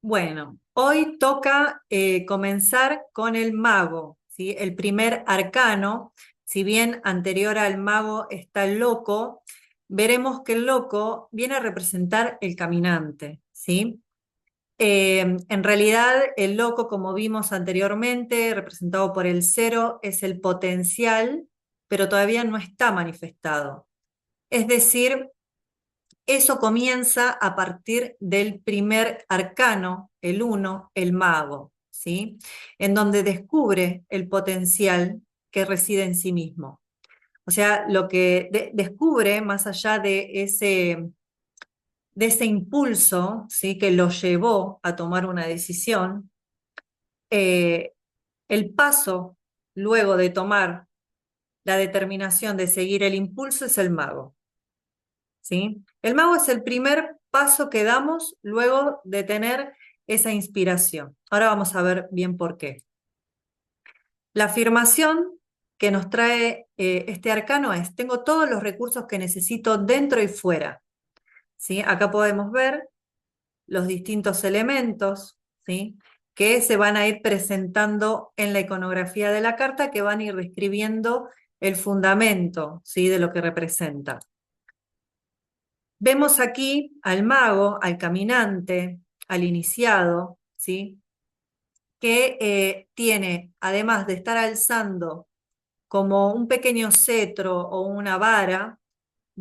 Bueno, hoy toca comenzar con el mago, ¿sí? El primer arcano. Si bien anterior al mago está el loco, veremos que el loco viene a representar el caminante, ¿sí? En realidad, el loco, como vimos anteriormente, representado por el cero, es el potencial, pero todavía no está manifestado. Es decir, eso comienza a partir del primer arcano, el uno, el mago, ¿sí? En donde descubre el potencial que reside en sí mismo. O sea, lo que descubre más allá de ese impulso, ¿sí? Que lo llevó a tomar una decisión, eh, el paso luego de tomar la determinación de seguir el impulso es el mago. ¿Sí? El mago es el primer paso que damos luego de tener esa inspiración. Ahora vamos a ver bien por qué. La afirmación que nos trae este arcano es: tengo todos los recursos que necesito dentro y fuera. ¿Sí? Acá podemos ver los distintos elementos, ¿sí? Que se van a ir presentando en la iconografía de la carta, que van a ir describiendo el fundamento, ¿sí? De lo que representa. Vemos aquí al mago, al caminante, al iniciado, ¿sí? Que tiene, además de estar alzando como un pequeño cetro o una vara,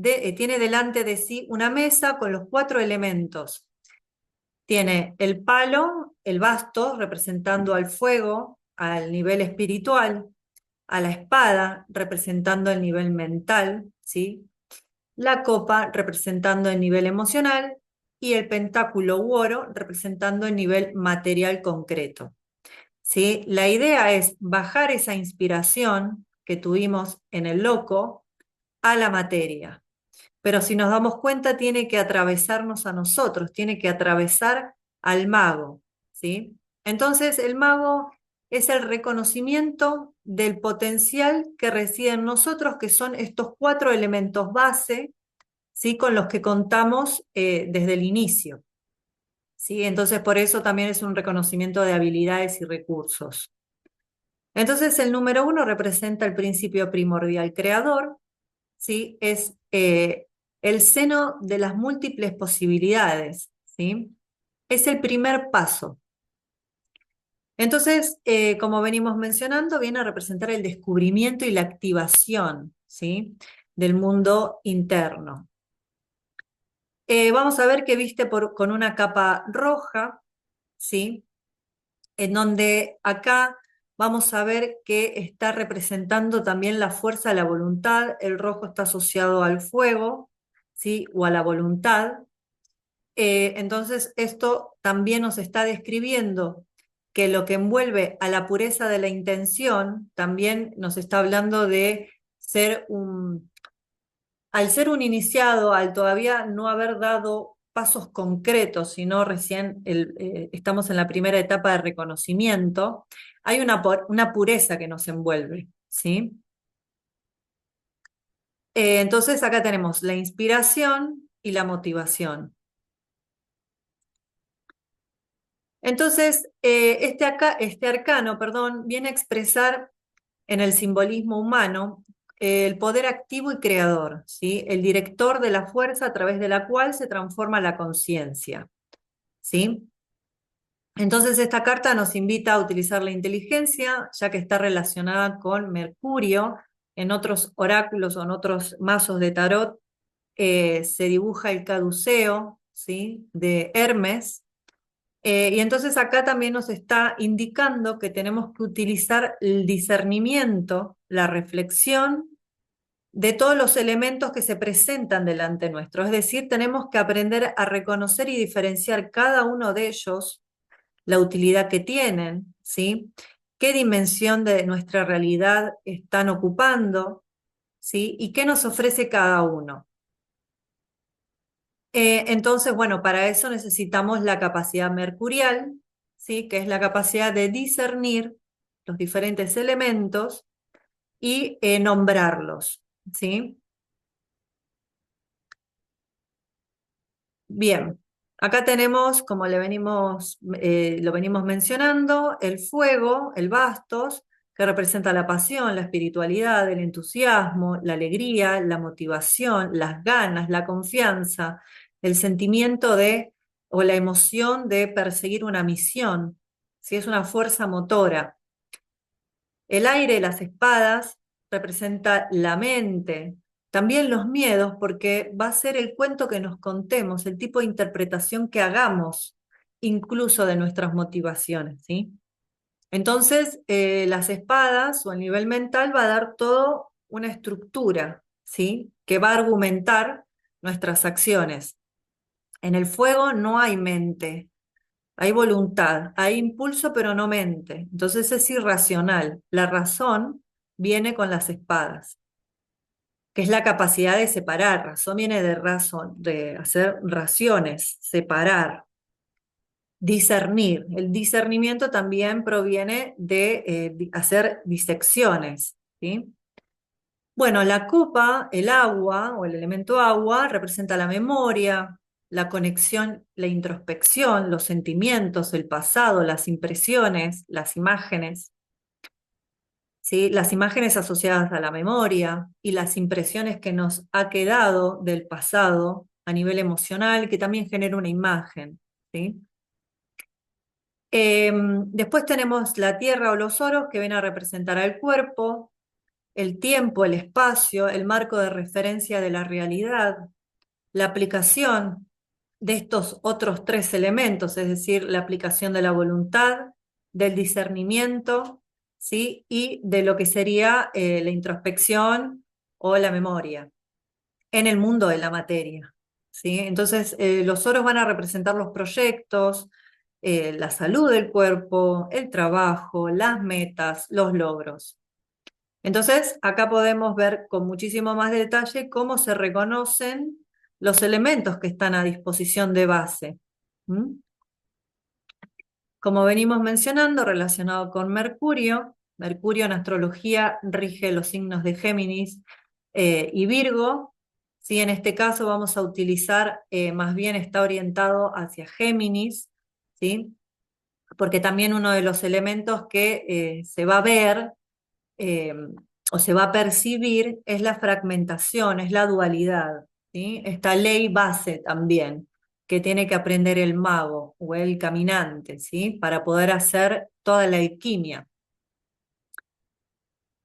tiene delante de sí una mesa con los 4 elementos. Tiene el palo, el basto, representando al fuego, al nivel espiritual, a la espada, representando el nivel mental, ¿sí? La copa representando el nivel emocional y el pentáculo u oro representando el nivel material concreto. ¿Sí? La idea es bajar esa inspiración que tuvimos en el loco a la materia. Pero si nos damos cuenta, tiene que atravesarnos a nosotros, tiene que atravesar al mago. ¿Sí? Entonces, el mago es el reconocimiento del potencial que reside en nosotros, que son estos 4 elementos base, ¿sí? Con los que contamos desde el inicio. ¿Sí? Entonces, por eso también es un reconocimiento de habilidades y recursos. Entonces, el número 1 representa el principio primordial creador, ¿sí? Es el seno de las múltiples posibilidades, ¿sí? Es el primer paso. Entonces, como venimos mencionando, viene a representar el descubrimiento y la activación, ¿sí? Del mundo interno. Vamos a ver que viste con una capa roja, ¿sí? En donde acá vamos a ver que está representando también la fuerza de la voluntad. El rojo está asociado al fuego, ¿sí? O a la voluntad. Entonces, esto también nos está describiendo que lo que envuelve a la pureza de la intención, también nos está hablando de ser al ser un iniciado, al todavía no haber dado pasos concretos, sino recién estamos en la primera etapa de reconocimiento, hay una pureza que nos envuelve, ¿sí? Entonces acá tenemos la inspiración y la motivación. Entonces, este arcano, perdón, viene a expresar en el simbolismo humano el poder activo y creador, ¿sí? El director de la fuerza a través de la cual se transforma la conciencia, ¿sí? Entonces esta carta nos invita a utilizar la inteligencia, ya que está relacionada con Mercurio. En otros oráculos o en otros mazos de tarot se dibuja el caduceo, ¿sí? De Hermes. Y entonces acá también nos está indicando que tenemos que utilizar el discernimiento, la reflexión de todos los elementos que se presentan delante nuestro. Es decir, tenemos que aprender a reconocer y diferenciar cada uno de ellos, la utilidad que tienen, ¿sí? Qué dimensión de nuestra realidad están ocupando, ¿sí? Y qué nos ofrece cada uno. Entonces, bueno, para eso necesitamos la capacidad mercurial, ¿sí? Que es la capacidad de discernir los diferentes elementos y nombrarlos, ¿sí? Bien. Acá tenemos, como lo venimos mencionando, el fuego, el bastos, que representa la pasión, la espiritualidad, el entusiasmo, la alegría, la motivación, las ganas, la confianza, el sentimiento de, o la emoción de perseguir una misión, si es una fuerza motora. El aire, las espadas, representa la mente, también los miedos, porque va a ser el cuento que nos contemos, el tipo de interpretación que hagamos, incluso de nuestras motivaciones, ¿sí? Entonces, las espadas o el nivel mental va a dar todo una estructura, ¿sí? Que va a argumentar nuestras acciones. En el fuego no hay mente, hay voluntad, hay impulso, pero no mente. Entonces es irracional. La razón viene con las espadas, que es la capacidad de separar. Razón viene de razón, de hacer raciones, separar, discernir. El discernimiento también proviene de hacer disecciones, ¿sí? Bueno, la copa, el agua o el elemento agua, representa la memoria, la conexión, la introspección, los sentimientos, el pasado, las impresiones, las imágenes, ¿sí? Las imágenes asociadas a la memoria y las impresiones que nos ha quedado del pasado a nivel emocional, que también genera una imagen, ¿sí? Después tenemos la tierra o los oros que vienen a representar al cuerpo, el tiempo, el espacio, el marco de referencia de la realidad, la aplicación de estos otros tres elementos, es decir, la aplicación de la voluntad, del discernimiento, ¿sí? Y de lo que sería la introspección o la memoria en el mundo de la materia, ¿sí? Entonces, los oros van a representar los proyectos, la salud del cuerpo, el trabajo, las metas, los logros. Entonces, acá podemos ver con muchísimo más detalle cómo se reconocen los elementos que están a disposición de base. ¿Mm? Como venimos mencionando, relacionado con Mercurio, Mercurio en astrología rige los signos de Géminis y Virgo. ¿Sí? En este caso vamos a utilizar, más bien está orientado hacia Géminis, ¿sí? Porque también uno de los elementos que se va a ver eh, o se va a percibir es la fragmentación, es la dualidad, ¿sí? Esta ley base también que tiene que aprender el mago o el caminante, ¿sí? Para poder hacer toda la alquimia.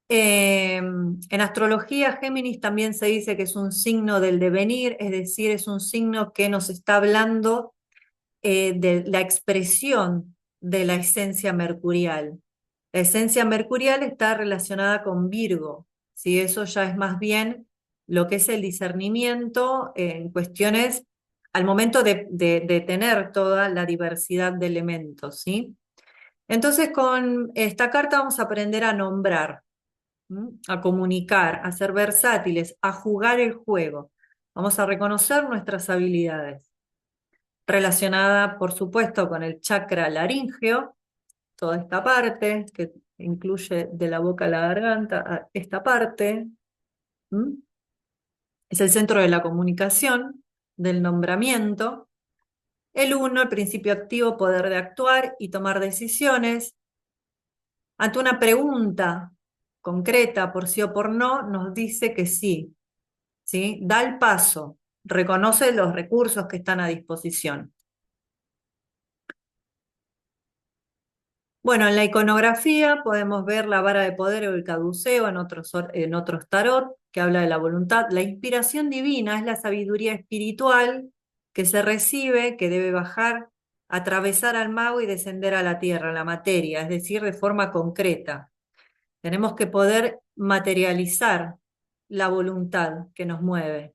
En astrología, Géminis también se dice que es un signo del devenir, es decir, es un signo que nos está hablando de la expresión de la esencia mercurial. La esencia mercurial está relacionada con Virgo, ¿sí? Eso ya es más bien lo que es el discernimiento en cuestiones al momento de tener toda la diversidad de elementos, ¿sí? Entonces con esta carta vamos a aprender a nombrar, a comunicar, a ser versátiles, a jugar el juego. Vamos a reconocer nuestras habilidades relacionada, por supuesto, con el chakra laríngeo, toda esta parte que incluye de la boca a la garganta, a esta parte, ¿m? Es el centro de la comunicación, del nombramiento. El uno, el principio activo, poder de actuar y tomar decisiones. Ante una pregunta concreta, por sí o por no, nos dice que sí, ¿sí? Da el paso, reconoce los recursos que están a disposición. Bueno, en la iconografía podemos ver la vara de poder o el caduceo en otros tarot, que habla de la voluntad. La inspiración divina es la sabiduría espiritual que se recibe, que debe bajar, atravesar al mago y descender a la tierra, a la materia, es decir, de forma concreta. Tenemos que poder materializar la voluntad que nos mueve.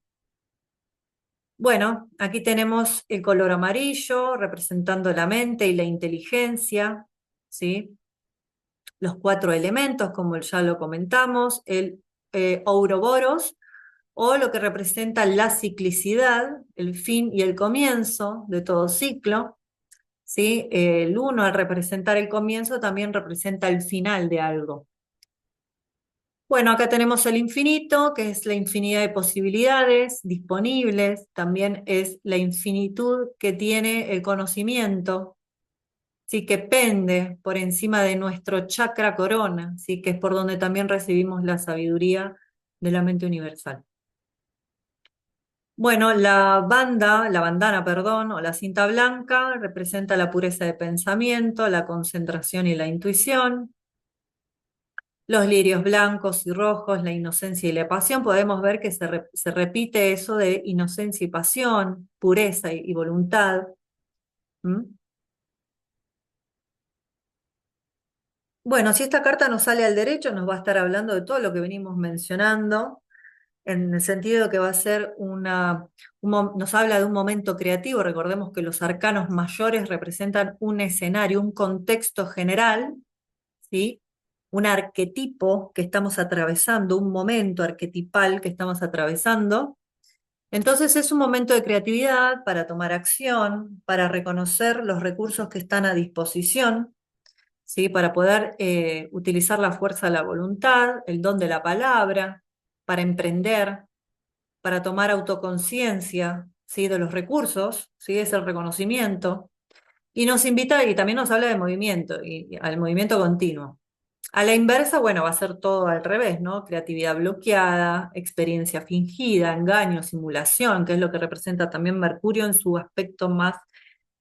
Bueno, aquí tenemos el color amarillo representando la mente y la inteligencia, ¿sí? Los cuatro elementos, como ya lo comentamos, el Ouroboros, o lo que representa la ciclicidad, el fin y el comienzo de todo ciclo, ¿sí? El uno, al representar el comienzo, también representa el final de algo. Bueno, acá tenemos el infinito, que es la infinidad de posibilidades disponibles, también es la infinitud que tiene el conocimiento, sí, que pende por encima de nuestro chakra corona, sí, que es por donde también recibimos la sabiduría de la mente universal. Bueno, la bandana, perdón, o la cinta blanca representa la pureza de pensamiento, la concentración y la intuición. Los lirios blancos y rojos, la inocencia y la pasión, podemos ver que se repite eso de inocencia y pasión, pureza y voluntad. ¿Mm? Bueno, si esta carta nos sale al derecho, nos va a estar hablando de todo lo que venimos mencionando, en el sentido de que va a ser nos habla de un momento creativo. Recordemos que los arcanos mayores representan un escenario, un contexto general, ¿sí? Un arquetipo que estamos atravesando, un momento arquetipal que estamos atravesando. Entonces es un momento de creatividad para tomar acción, para reconocer los recursos que están a disposición, ¿sí? Para poder utilizar la fuerza de la voluntad, el don de la palabra, para emprender, para tomar autoconciencia, ¿sí? De los recursos, ¿sí? Es el reconocimiento. Y nos invita, y también nos habla de movimiento, y al movimiento continuo. A la inversa, bueno, va a ser todo al revés, ¿no? Creatividad bloqueada, experiencia fingida, engaño, simulación, que es lo que representa también Mercurio en su aspecto más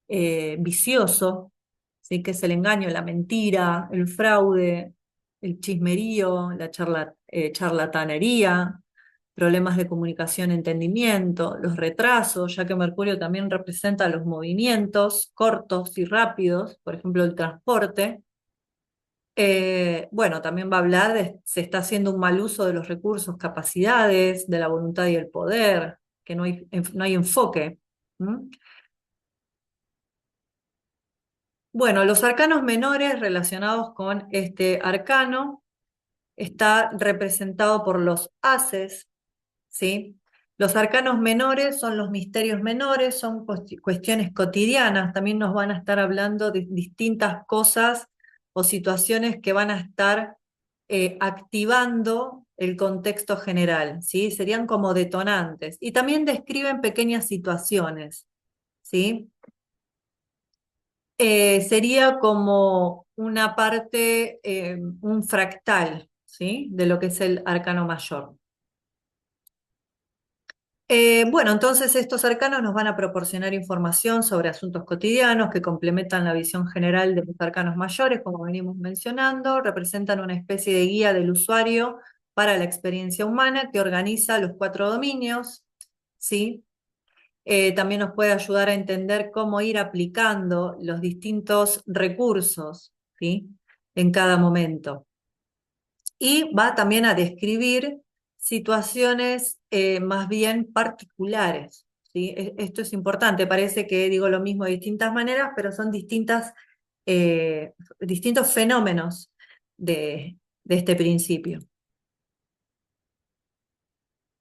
vicioso, ¿sí? Que es el engaño, la mentira, el fraude, el chismerío, la charlatanería, problemas de comunicación, entendimiento, los retrasos, ya que Mercurio también representa los movimientos cortos y rápidos, por ejemplo, el transporte. Bueno, también va a hablar de se está haciendo un mal uso de los recursos, capacidades, de la voluntad y el poder, que no hay enfoque. ¿Mm? Bueno, los arcanos menores relacionados con este arcano está representado por los haces, ¿sí? Los arcanos menores son los misterios menores, son cuestiones cotidianas, también nos van a estar hablando de distintas cosas o situaciones que van a estar activando el contexto general, ¿sí? Serían como detonantes. Y también describen pequeñas situaciones, ¿sí? Sería como una parte, un fractal, ¿sí? De lo que es el arcano mayor. Bueno, entonces estos arcanos nos van a proporcionar información sobre asuntos cotidianos que complementan la visión general de los arcanos mayores, como venimos mencionando, representan una especie de guía del usuario para la experiencia humana que organiza los cuatro dominios, ¿sí? También nos puede ayudar a entender cómo ir aplicando los distintos recursos, ¿sí? En cada momento. Y va también a describir situaciones más bien particulares, ¿sí? Esto es importante, parece que digo lo mismo de distintas maneras, pero son distintos fenómenos de este principio.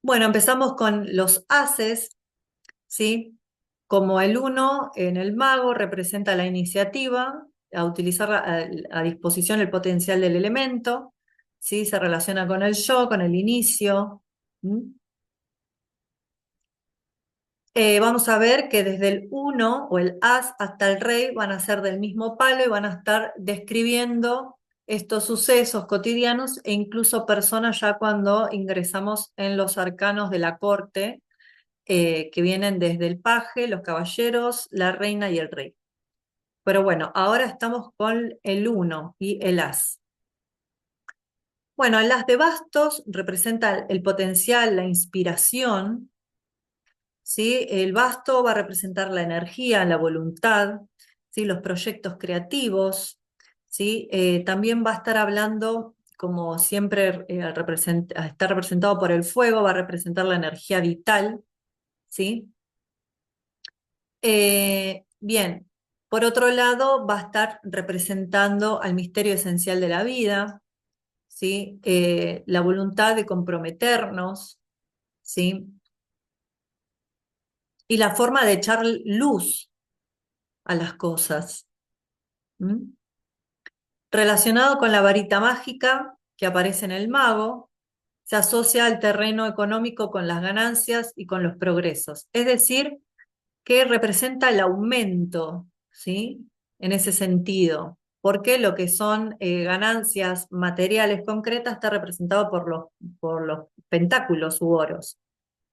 Bueno, empezamos con los haces, ¿sí? Como el uno en el mago representa la iniciativa, a utilizar a disposición el potencial del elemento, ¿sí? Se relaciona con el yo, con el inicio. ¿Mm? Vamos a ver que desde el uno o el as hasta el rey van a ser del mismo palo y van a estar describiendo estos sucesos cotidianos e incluso personas ya cuando ingresamos en los arcanos de la corte, que vienen desde el paje, los caballeros, la reina y el rey. Pero bueno, ahora estamos con el uno y el as. Bueno, el as de bastos representa el potencial, la inspiración, ¿sí? El basto va a representar la energía, la voluntad, ¿sí? Los proyectos creativos, ¿sí? También va a estar hablando, como siempre, está representado por el fuego, va a representar la energía vital, ¿sí? Bien, por otro lado, va a estar representando al misterio esencial de la vida, ¿sí? La voluntad de comprometernos, ¿sí? Y la forma de echar luz a las cosas. ¿Mm? Relacionado con la varita mágica que aparece en el mago, se asocia al terreno económico con las ganancias y con los progresos. Es decir, que representa el aumento, ¿sí? En ese sentido, porque lo que son ganancias materiales concretas está representado por los pentáculos u oros.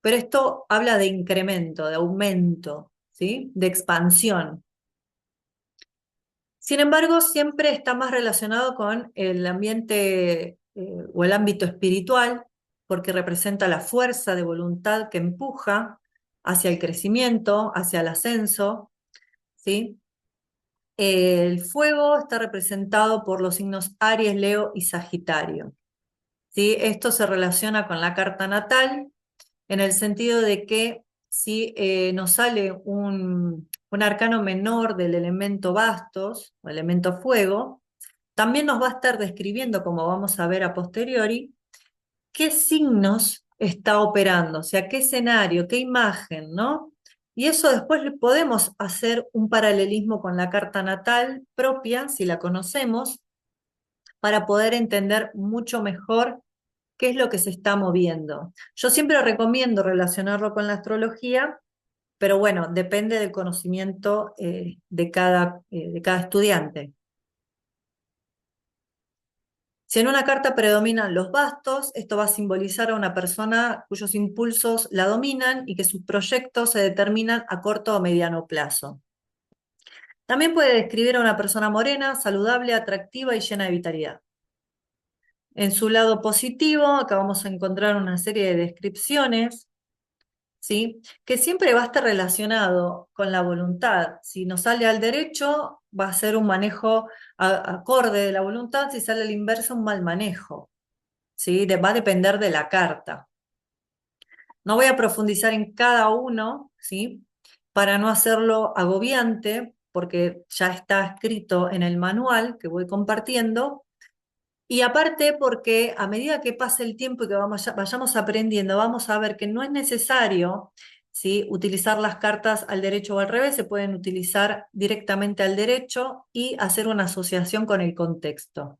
Pero esto habla de incremento, de aumento, ¿sí? De expansión. Sin embargo, siempre está más relacionado con el ambiente o el ámbito espiritual, porque representa la fuerza de voluntad que empuja hacia el crecimiento, hacia el ascenso, ¿sí? El fuego está representado por los signos Aries, Leo y Sagitario, ¿sí? Esto se relaciona con la carta natal en el sentido de que si nos sale un arcano menor del elemento bastos, o elemento fuego, también nos va a estar describiendo, como vamos a ver a posteriori, qué signos está operando, o sea, qué escenario, qué imagen, ¿no? Y eso después le podemos hacer un paralelismo con la carta natal propia, si la conocemos, para poder entender mucho mejor qué es lo que se está moviendo. Yo siempre recomiendo relacionarlo con la astrología, pero bueno, depende del conocimiento de cada estudiante. Si en una carta predominan los bastos, esto va a simbolizar a una persona cuyos impulsos la dominan y que sus proyectos se determinan a corto o mediano plazo. También puede describir a una persona morena, saludable, atractiva y llena de vitalidad. En su lado positivo, acá vamos a encontrar una serie de descripciones, ¿sí? Que siempre va a estar relacionado con la voluntad. Si nos sale al derecho, va a ser un manejo acorde de la voluntad; si sale al inverso, un mal manejo. ¿Sí? Va a depender de la carta. No voy a profundizar en cada uno, ¿sí? Para no hacerlo agobiante, porque ya está escrito en el manual que voy compartiendo. Y aparte porque a medida que pase el tiempo y que vayamos aprendiendo, vamos a ver que no es necesario, ¿sí?, utilizar las cartas al derecho o al revés; se pueden utilizar directamente al derecho y hacer una asociación con el contexto.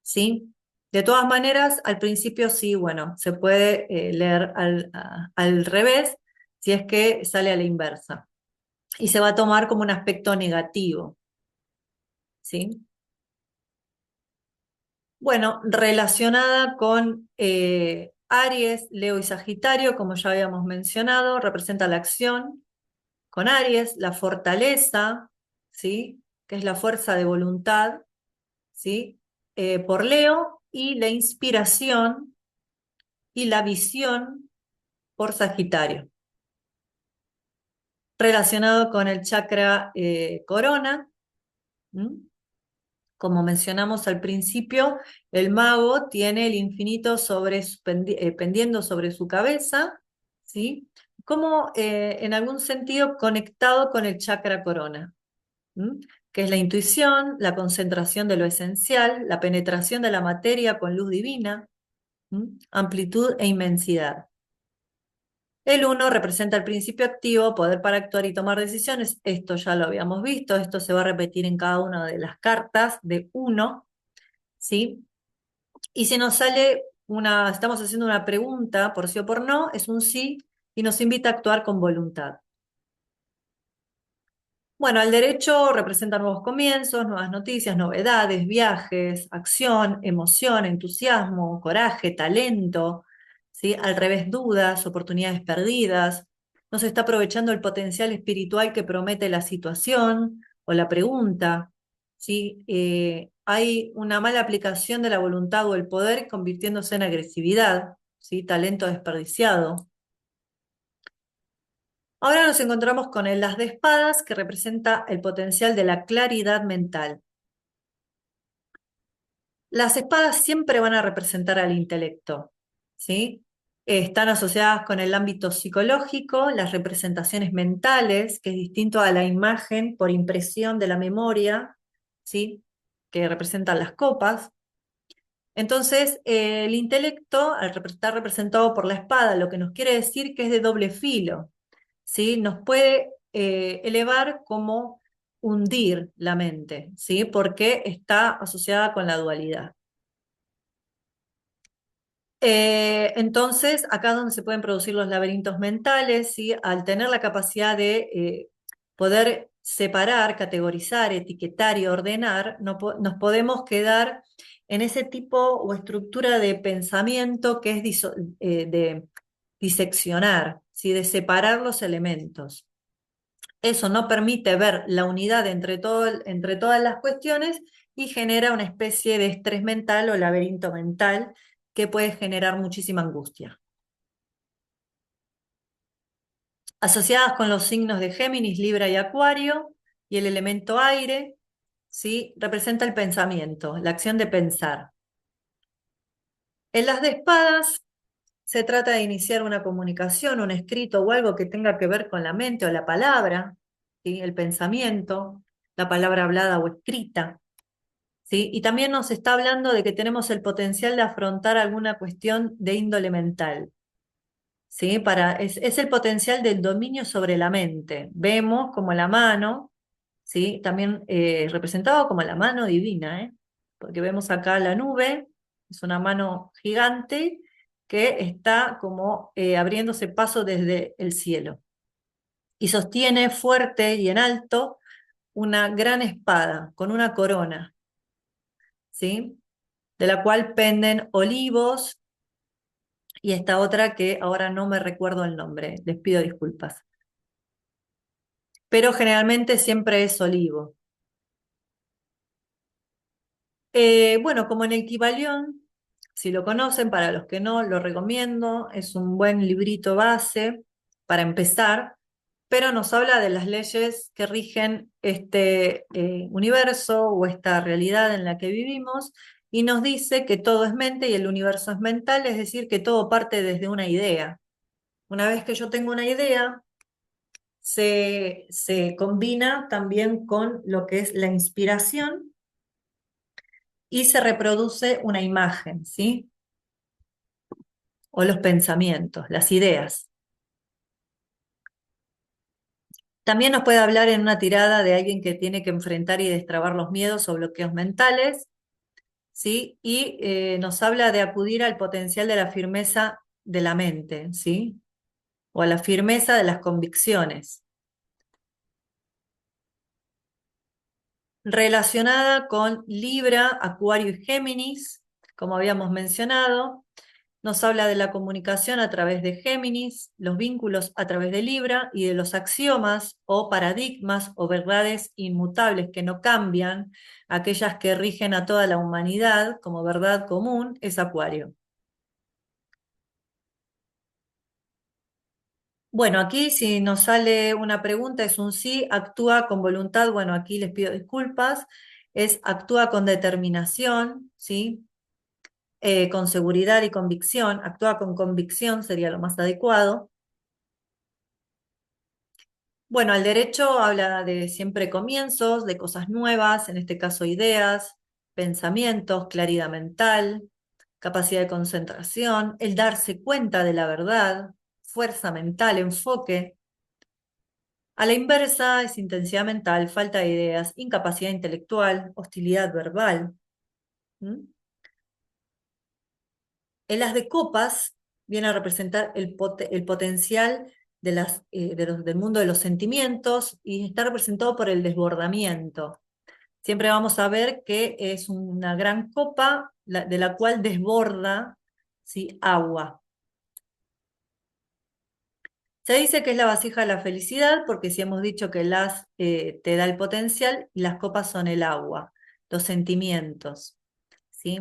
¿Sí? De todas maneras, al principio sí, bueno, se puede leer al revés si es que sale a la inversa. Y se va a tomar como un aspecto negativo. ¿Sí? Bueno, relacionada con Aries, Leo y Sagitario, como ya habíamos mencionado, representa la acción. Con Aries, la fortaleza, ¿sí?, que es la fuerza de voluntad, ¿sí? Por Leo, y la inspiración y la visión por Sagitario. Relacionado con el chakra corona, ¿m? Como mencionamos al principio, el mago tiene el infinito pendiendo sobre su cabeza, ¿sí? Como en algún sentido conectado con el chakra corona, ¿m? Que es la intuición, la concentración de lo esencial, la penetración de la materia con luz divina, ¿m? Amplitud e inmensidad. El uno representa el principio activo, poder para actuar y tomar decisiones. Esto ya lo habíamos visto, esto se va a repetir en cada una de las cartas de uno, ¿sí? Y si nos sale estamos haciendo una pregunta por sí o por no, es un sí y nos invita a actuar con voluntad. Bueno, al derecho representa nuevos comienzos, nuevas noticias, novedades, viajes, acción, emoción, entusiasmo, coraje, talento, ¿sí? Al revés, dudas, oportunidades perdidas. No se está aprovechando el potencial espiritual que promete la situación o la pregunta, ¿sí? Hay una mala aplicación de la voluntad o el poder convirtiéndose en agresividad, ¿sí? Talento desperdiciado. Ahora nos encontramos con el as de espadas, que representa el potencial de la claridad mental. Las espadas siempre van a representar al intelecto, ¿sí? Están asociadas con el ámbito psicológico, las representaciones mentales, que es distinto a la imagen por impresión de la memoria, ¿sí?, que representan las copas. Entonces, el intelecto, al estar representado por la espada, lo que nos quiere decir que es de doble filo, ¿sí? Nos puede elevar como hundir la mente, ¿sí? Porque está asociada con la dualidad. Entonces, acá es donde se pueden producir los laberintos mentales, ¿sí? Al tener la capacidad de poder separar, categorizar, etiquetar y ordenar, nos podemos quedar en ese tipo o estructura de pensamiento que es de diseccionar, ¿sí? De separar los elementos. Eso no permite ver la unidad entre todas las cuestiones y genera una especie de estrés mental o laberinto mental que puede generar muchísima angustia. Asociadas con los signos de Géminis, Libra y Acuario y el elemento aire, ¿sí? Representa el pensamiento, la acción de pensar. En las de espadas se trata de iniciar una comunicación, un escrito o algo que tenga que ver con la mente o la palabra, ¿sí? El pensamiento, la palabra hablada o escrita. ¿Sí? Y también nos está hablando de que tenemos el potencial de afrontar alguna cuestión de índole mental. ¿Sí? Es el potencial del dominio sobre la mente. Vemos como la mano, ¿sí? También representado como la mano divina, ¿eh? Porque vemos acá la nube, es una mano gigante que está como abriéndose paso desde el cielo. Y sostiene fuerte y en alto una gran espada con una corona, ¿sí? De la cual penden olivos y esta otra que ahora no me recuerdo el nombre, les pido disculpas. Pero generalmente siempre es olivo. Bueno, como en el Kybalión, si lo conocen, para los que no, lo recomiendo, es un buen librito base para empezar, pero nos habla de las leyes que rigen este universo o esta realidad en la que vivimos y nos dice que todo es mente y el universo es mental, es decir, que todo parte desde una idea. Una vez que yo tengo una idea, se combina también con lo que es la inspiración y se reproduce una imagen, ¿sí? O los pensamientos, las ideas. También nos puede hablar en una tirada de alguien que tiene que enfrentar y destrabar los miedos o bloqueos mentales, ¿sí? Y nos habla de acudir al potencial de la firmeza de la mente, ¿sí? O a la firmeza de las convicciones. Relacionada con Libra, Acuario y Géminis, como habíamos mencionado. Nos habla de la comunicación a través de Géminis, los vínculos a través de Libra y de los axiomas o paradigmas o verdades inmutables que no cambian, aquellas que rigen a toda la humanidad como verdad común, es Acuario. Bueno, aquí si nos sale una pregunta es un sí, actúa con voluntad, bueno, aquí les pido disculpas, es actúa con determinación, ¿sí? Con seguridad y convicción, actúa con convicción sería lo más adecuado. Bueno, el derecho habla de siempre comienzos, de cosas nuevas, en este caso ideas, pensamientos, claridad mental, capacidad de concentración, el darse cuenta de la verdad, fuerza mental, enfoque. A la inversa es intensidad mental, falta de ideas, incapacidad intelectual, hostilidad verbal. ¿Mm? El as de copas viene a representar el potencial del mundo de los sentimientos y está representado por el desbordamiento. Siempre vamos a ver que es una gran copa de la cual desborda, ¿sí? Agua. Se dice que es la vasija de la felicidad porque si hemos dicho que el as te da el potencial y las copas son el agua, los sentimientos, ¿sí?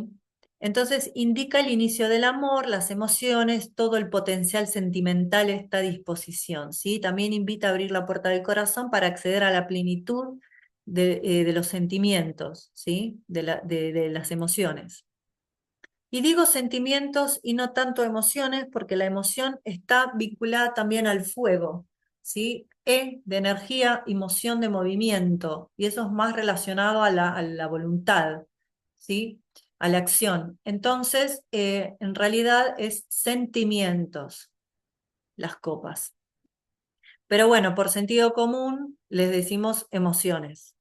Entonces indica el inicio del amor, las emociones, todo el potencial sentimental está a disposición, ¿sí? También invita a abrir la puerta del corazón para acceder a la plenitud de los sentimientos, ¿sí? De las emociones. Y digo sentimientos y no tanto emociones porque la emoción está vinculada también al fuego, ¿sí? De energía y moción de movimiento, y eso es más relacionado a la voluntad, ¿sí? A la acción. Entonces, en realidad es sentimientos las copas. Pero bueno, por sentido común les decimos emociones.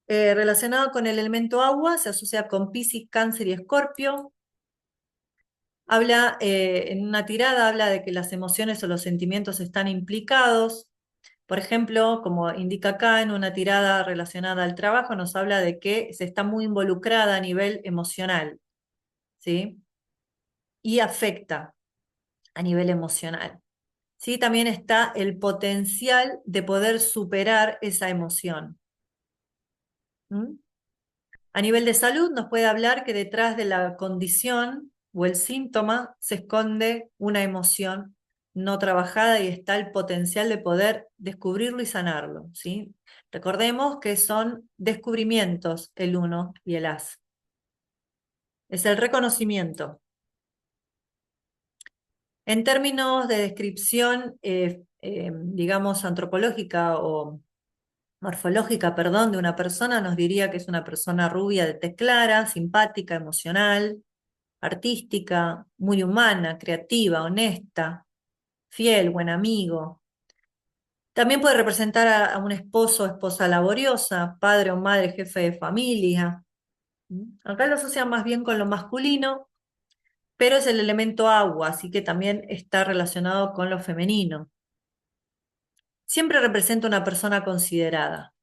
Relacionado con el elemento agua, se asocia con Piscis, Cáncer y Escorpio. Habla, en una tirada habla de que las emociones o los sentimientos están implicados. Por ejemplo, como indica acá en una tirada relacionada al trabajo, nos habla de que se está muy involucrada a nivel emocional, ¿sí? Y afecta a nivel emocional. ¿Sí? También está el potencial de poder superar esa emoción. ¿Mm? A nivel de salud nos puede hablar que detrás de la condición o el síntoma se esconde una emoción no trabajada y está el potencial de poder descubrirlo y sanarlo, ¿sí? Recordemos que son descubrimientos el uno y el as. Es el reconocimiento. En términos de descripción, digamos, antropológica o morfológica, perdón, de una persona, nos diría que es una persona rubia de tez clara, simpática, emocional, artística, muy humana, creativa, honesta, fiel, buen amigo. También puede representar a un esposo o esposa laboriosa, padre o madre, jefe de familia. Acá lo asocian más bien con lo masculino, pero es el elemento agua, así que también está relacionado con lo femenino. Siempre representa una persona considerada.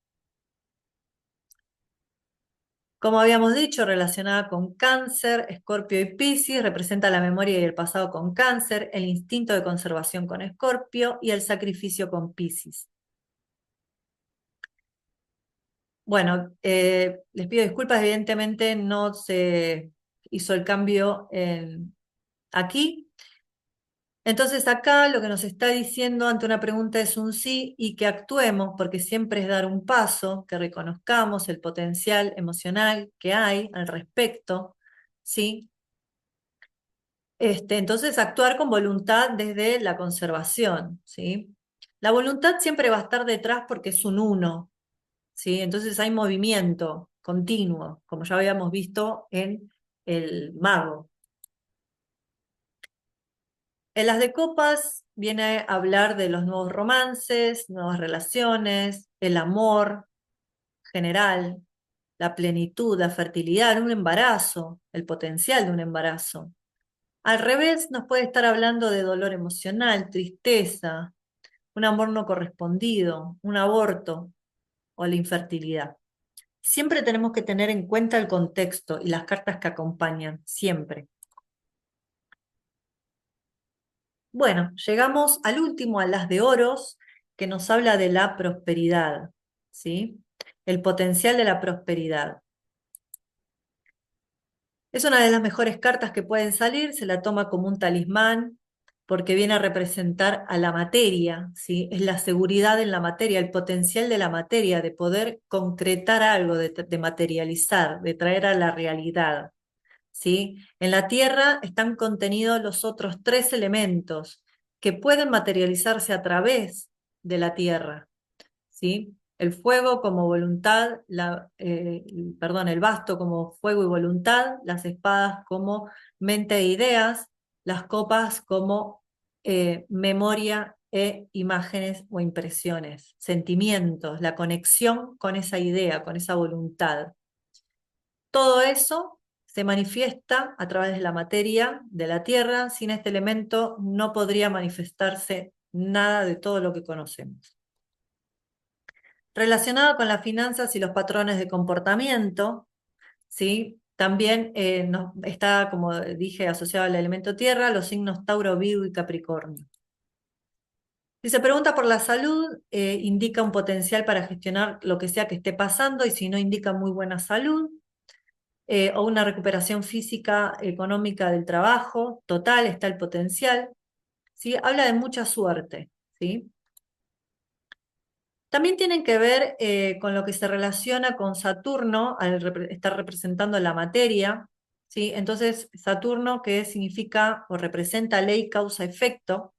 Como habíamos dicho, relacionada con Cáncer, Escorpio y Piscis, representa la memoria y el pasado con Cáncer, el instinto de conservación con Escorpio y el sacrificio con Piscis. Bueno, les pido disculpas, evidentemente no se hizo el cambio aquí. Entonces acá lo que nos está diciendo ante una pregunta es un sí y que actuemos, porque siempre es dar un paso, que reconozcamos el potencial emocional que hay al respecto, ¿sí? Entonces, actuar con voluntad desde la conservación, ¿sí? La voluntad siempre va a estar detrás porque es un uno, ¿sí? Entonces hay movimiento continuo, como ya habíamos visto en el mago. En las de copas viene a hablar de los nuevos romances, nuevas relaciones, el amor general, la plenitud, la fertilidad, un embarazo, el potencial de un embarazo. Al revés, nos puede estar hablando de dolor emocional, tristeza, un amor no correspondido, un aborto o la infertilidad. Siempre tenemos que tener en cuenta el contexto y las cartas que acompañan, siempre. Bueno, llegamos al último, a las de oros, que nos habla de la prosperidad, ¿sí? El potencial de la prosperidad. Es una de las mejores cartas que pueden salir, se la toma como un talismán, porque viene a representar a la materia, ¿sí? Es la seguridad en la materia, el potencial de la materia, de poder concretar algo, de materializar, de traer a la realidad, ¿sí? En la Tierra están contenidos los otros tres elementos que pueden materializarse a través de la Tierra, ¿sí? El fuego como voluntad, perdón, el basto como fuego y voluntad, las espadas como mente e ideas, las copas como memoria e imágenes o impresiones, sentimientos, la conexión con esa idea, con esa voluntad. Todo eso se manifiesta a través de la materia de la Tierra. Sin este elemento no podría manifestarse nada de todo lo que conocemos. Relacionado con las finanzas y los patrones de comportamiento, ¿sí? También está, como dije, asociado al elemento tierra, los signos Tauro, Virgo y Capricornio. Si se pregunta por la salud, indica un potencial para gestionar lo que sea que esté pasando, y si no, indica muy buena salud, o una recuperación física, económica del trabajo, total, está el potencial, ¿sí? Habla de mucha suerte, ¿sí? También tienen que ver con lo que se relaciona con Saturno al estar representando la materia, ¿sí? Entonces, Saturno, que significa o representa ley, causa, efecto,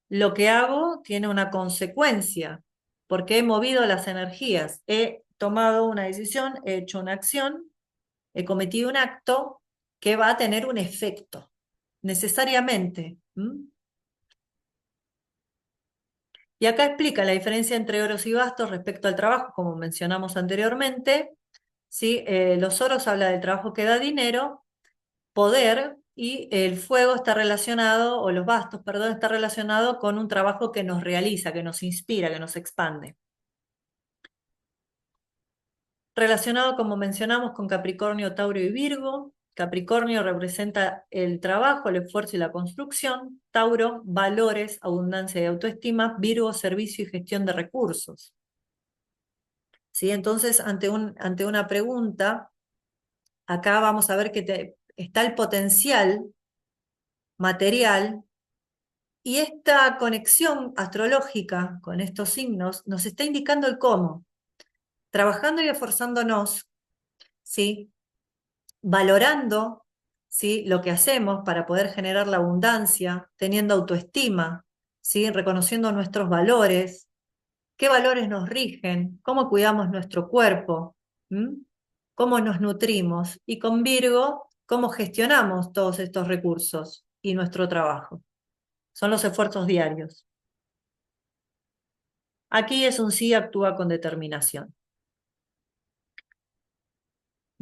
lo que hago tiene una consecuencia, porque he movido las energías, he tomado una decisión, he hecho una acción, he cometido un acto que va a tener un efecto, necesariamente. Y acá explica la diferencia entre oros y bastos respecto al trabajo, como mencionamos anteriormente, ¿sí? Los oros habla del trabajo que da dinero, poder, y el fuego está relacionado, o los bastos, perdón, está relacionado con un trabajo que nos realiza, que nos inspira, que nos expande. Relacionado, como mencionamos, con Capricornio, Tauro y Virgo. Capricornio representa el trabajo, el esfuerzo y la construcción. Tauro, valores, abundancia y autoestima. Virgo, servicio y gestión de recursos. ¿Sí? Entonces, ante una pregunta, acá vamos a ver que está el potencial material y esta conexión astrológica con estos signos nos está indicando el cómo. Trabajando y esforzándonos, ¿sí? Valorando, ¿sí? Lo que hacemos para poder generar la abundancia, teniendo autoestima, ¿sí? Reconociendo nuestros valores, qué valores nos rigen, cómo cuidamos nuestro cuerpo, ¿m? Cómo nos nutrimos y con Virgo, cómo gestionamos todos estos recursos y nuestro trabajo. Son los esfuerzos diarios. Aquí es un sí, actúa con determinación.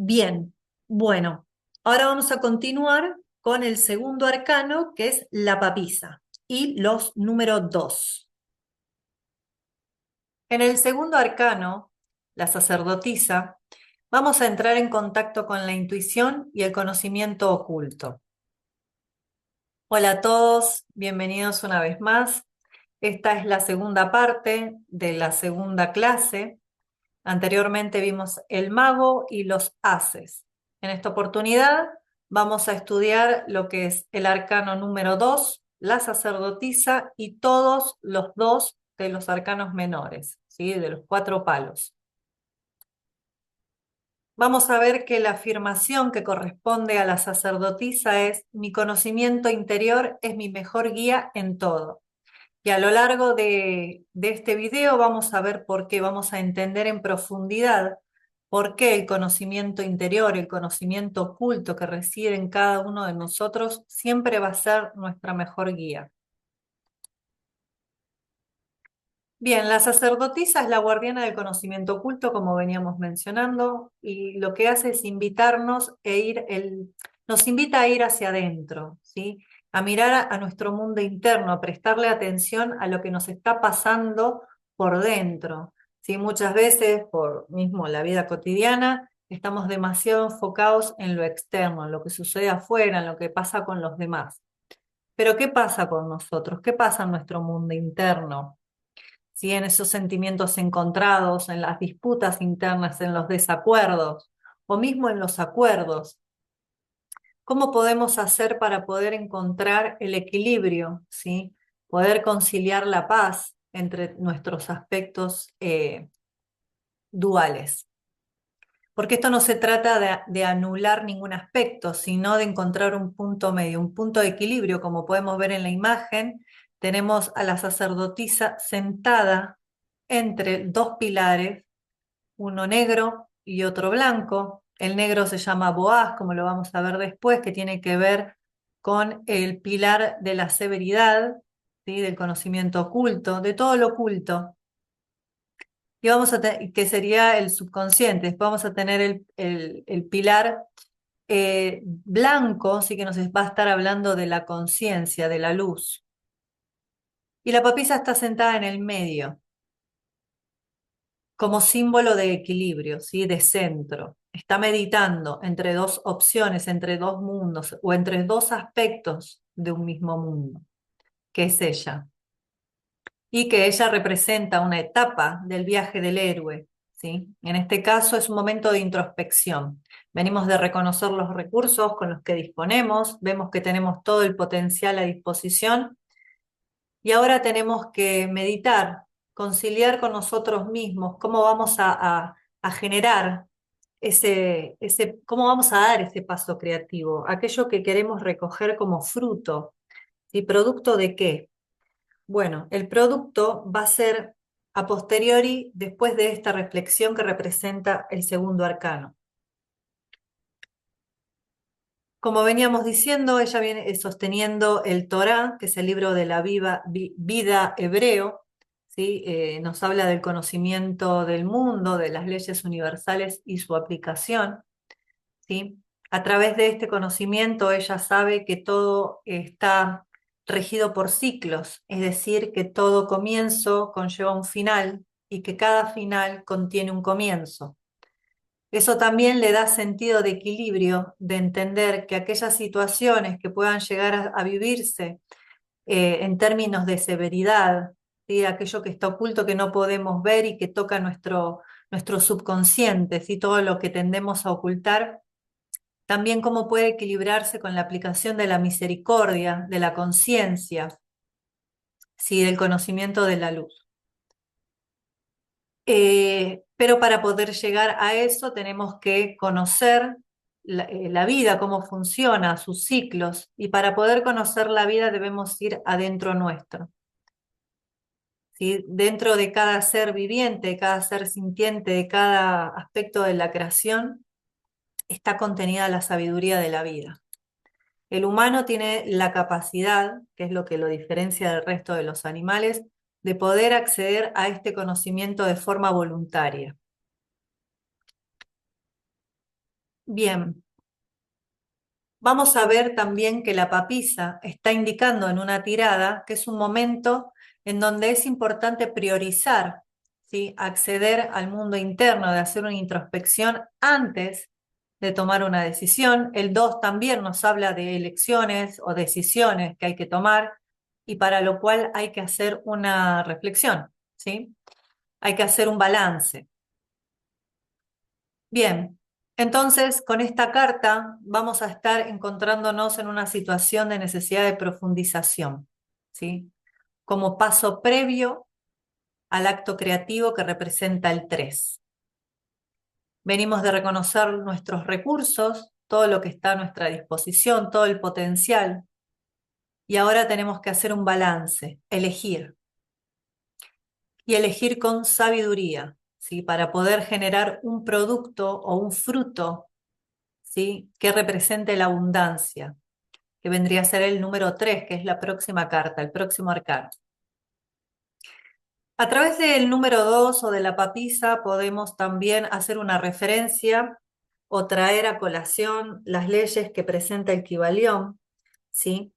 Bien, bueno, ahora vamos a continuar con el segundo arcano, que es la papisa, y los números 2. En el segundo arcano, la sacerdotisa, vamos a entrar en contacto con la intuición y el conocimiento oculto. Hola a todos, bienvenidos una vez más. Esta es la segunda parte de la segunda clase. Anteriormente vimos el mago y los haces. En esta oportunidad vamos a estudiar lo que es el arcano número 2, la sacerdotisa y todos los dos de los arcanos menores, ¿sí? De los 4 palos. Vamos a ver que la afirmación que corresponde a la sacerdotisa es: mi conocimiento interior es mi mejor guía en todo. Y a lo largo de este video vamos a ver por qué, vamos a entender en profundidad por qué el conocimiento interior, el conocimiento oculto que reside en cada uno de nosotros siempre va a ser nuestra mejor guía. Bien, la sacerdotisa es la guardiana del conocimiento oculto, como veníamos mencionando, y lo que hace es invitarnos nos invita a ir hacia adentro, ¿sí? A mirar a nuestro mundo interno, a prestarle atención a lo que nos está pasando por dentro, ¿sí? Muchas veces, por mismo la vida cotidiana, estamos demasiado enfocados en lo externo, en lo que sucede afuera, en lo que pasa con los demás. Pero ¿qué pasa con nosotros? ¿Qué pasa en nuestro mundo interno? ¿Sí? En esos sentimientos encontrados, en las disputas internas, en los desacuerdos o mismo en los acuerdos. ¿Cómo podemos hacer para poder encontrar el equilibrio, ¿sí? Poder conciliar la paz entre nuestros aspectos duales? Porque esto no se trata de anular ningún aspecto, sino de encontrar un punto medio, un punto de equilibrio. Como podemos ver en la imagen, tenemos a la sacerdotisa sentada entre dos pilares, uno negro y otro blanco. El negro se llama Boaz, como lo vamos a ver después, que tiene que ver con el pilar de la severidad, ¿sí? Del conocimiento oculto, de todo lo oculto. Y que sería el subconsciente. Después vamos a tener el pilar blanco, sí que nos va a estar hablando de la conciencia, de la luz. Y la papisa está sentada en el medio, como símbolo de equilibrio, ¿sí? De centro. Está meditando entre dos opciones, entre dos mundos o entre dos aspectos de un mismo mundo, que es ella. Y que ella representa una etapa del viaje del héroe, ¿sí? En este caso es un momento de introspección. Venimos de reconocer los recursos con los que disponemos, vemos que tenemos todo el potencial a disposición y ahora tenemos que meditar, conciliar con nosotros mismos, cómo vamos a generar cómo vamos a dar ese paso creativo, aquello que queremos recoger como fruto, ¿sí? ¿Producto de qué? Bueno, el producto va a ser a posteriori, después de esta reflexión que representa el segundo arcano. Como veníamos diciendo, ella viene sosteniendo el Torá, que es el libro de la vida hebreo, ¿sí? Nos habla del conocimiento del mundo, de las leyes universales y su aplicación, ¿sí? A través de este conocimiento ella sabe que todo está regido por ciclos, es decir, que todo comienzo conlleva un final y que cada final contiene un comienzo. Eso también le da sentido de equilibrio, de entender que aquellas situaciones que puedan llegar a vivirse en términos de severidad, ¿sí? Aquello que está oculto que no podemos ver y que toca nuestro subconsciente, ¿sí? Todo lo que tendemos a ocultar, también cómo puede equilibrarse con la aplicación de la misericordia, de la conciencia, ¿sí? Del conocimiento de la luz. Pero para poder llegar a eso tenemos que conocer la vida, cómo funciona, sus ciclos, y para poder conocer la vida debemos ir adentro nuestro. ¿Sí? Dentro de cada ser viviente, de cada ser sintiente, de cada aspecto de la creación, está contenida la sabiduría de la vida. El humano tiene la capacidad, que es lo que lo diferencia del resto de los animales, de poder acceder a este conocimiento de forma voluntaria. Bien, vamos a ver también que la papisa está indicando en una tirada que es un momento en donde es importante priorizar, ¿sí? Acceder al mundo interno, de hacer una introspección antes de tomar una decisión. El 2 también nos habla de elecciones o decisiones que hay que tomar y para lo cual hay que hacer una reflexión, ¿sí? Hay que hacer un balance. Bien, entonces con esta carta vamos a estar encontrándonos en una situación de necesidad de profundización, ¿sí? Como paso previo al acto creativo que representa el 3. Venimos de reconocer nuestros recursos, todo lo que está a nuestra disposición, todo el potencial, y ahora tenemos que hacer un balance, elegir, y elegir con sabiduría, ¿sí? Para poder generar un producto o un fruto, ¿sí? Que represente la abundancia, que vendría a ser el número 3, que es la próxima carta, el próximo arcano. A través del número 2 o de la papisa podemos también hacer una referencia o traer a colación las leyes que presenta el Kybalión, ¿sí?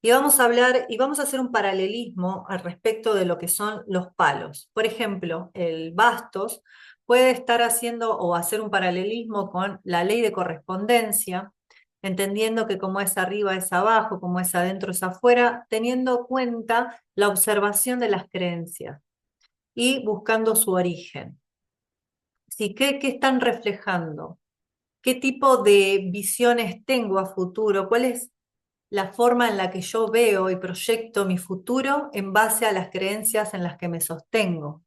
Y vamos a hablar y vamos a hacer un paralelismo al respecto de lo que son los palos. Por ejemplo, el bastos puede estar haciendo o hacer un paralelismo con la ley de correspondencia, entendiendo que como es arriba es abajo, como es adentro es afuera, teniendo en cuenta la observación de las creencias y buscando su origen. ¿Sí? ¿Qué están reflejando? ¿Qué tipo de visiones tengo a futuro? ¿Cuál es la forma en la que yo veo y proyecto mi futuro en base a las creencias en las que me sostengo,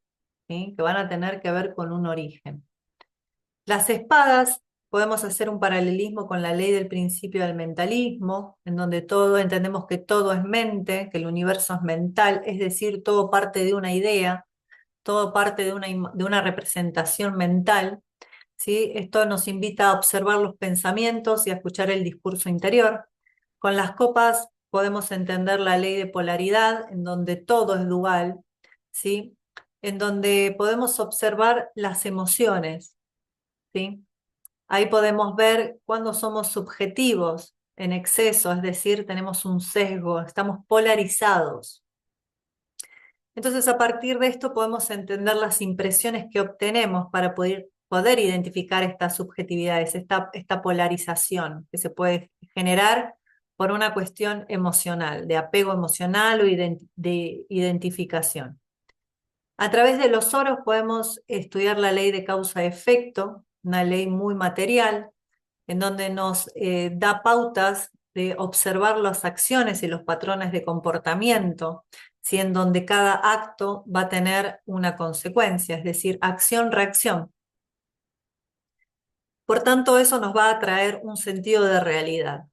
¿sí? Que van a tener que ver con un origen? Las espadas, podemos hacer un paralelismo con la ley del principio del mentalismo, en donde todo entendemos que todo es mente, que el universo es mental, es decir, todo parte de una idea, todo parte de una representación mental, ¿sí? Esto nos invita a observar los pensamientos y a escuchar el discurso interior. Con las copas podemos entender la ley de polaridad, en donde todo es dual, ¿sí? En donde podemos observar las emociones, ¿sí? Ahí podemos ver cuando somos subjetivos en exceso, es decir, tenemos un sesgo, estamos polarizados. Entonces, a partir de esto podemos entender las impresiones que obtenemos para poder identificar estas subjetividades, esta polarización que se puede generar por una cuestión emocional, de apego emocional o de identificación. A través de los oros podemos estudiar la ley de causa-efecto, una ley muy material, en donde nos da pautas de observar las acciones y los patrones de comportamiento, ¿sí? En donde cada acto va a tener una consecuencia, es decir, acción-reacción. Por tanto, eso nos va a traer un sentido de realidad,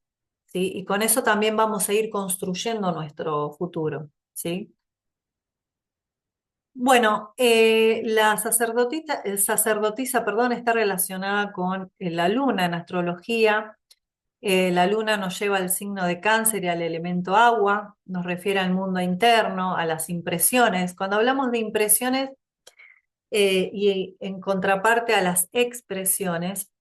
¿sí? Y con eso también vamos a ir construyendo nuestro futuro, ¿sí? Bueno, la sacerdotisa, perdón, está relacionada con la luna en astrología. La luna nos lleva al signo de Cáncer y al elemento agua, nos refiere al mundo interno, a las impresiones. Cuando hablamos de impresiones y en contraparte a las expresiones,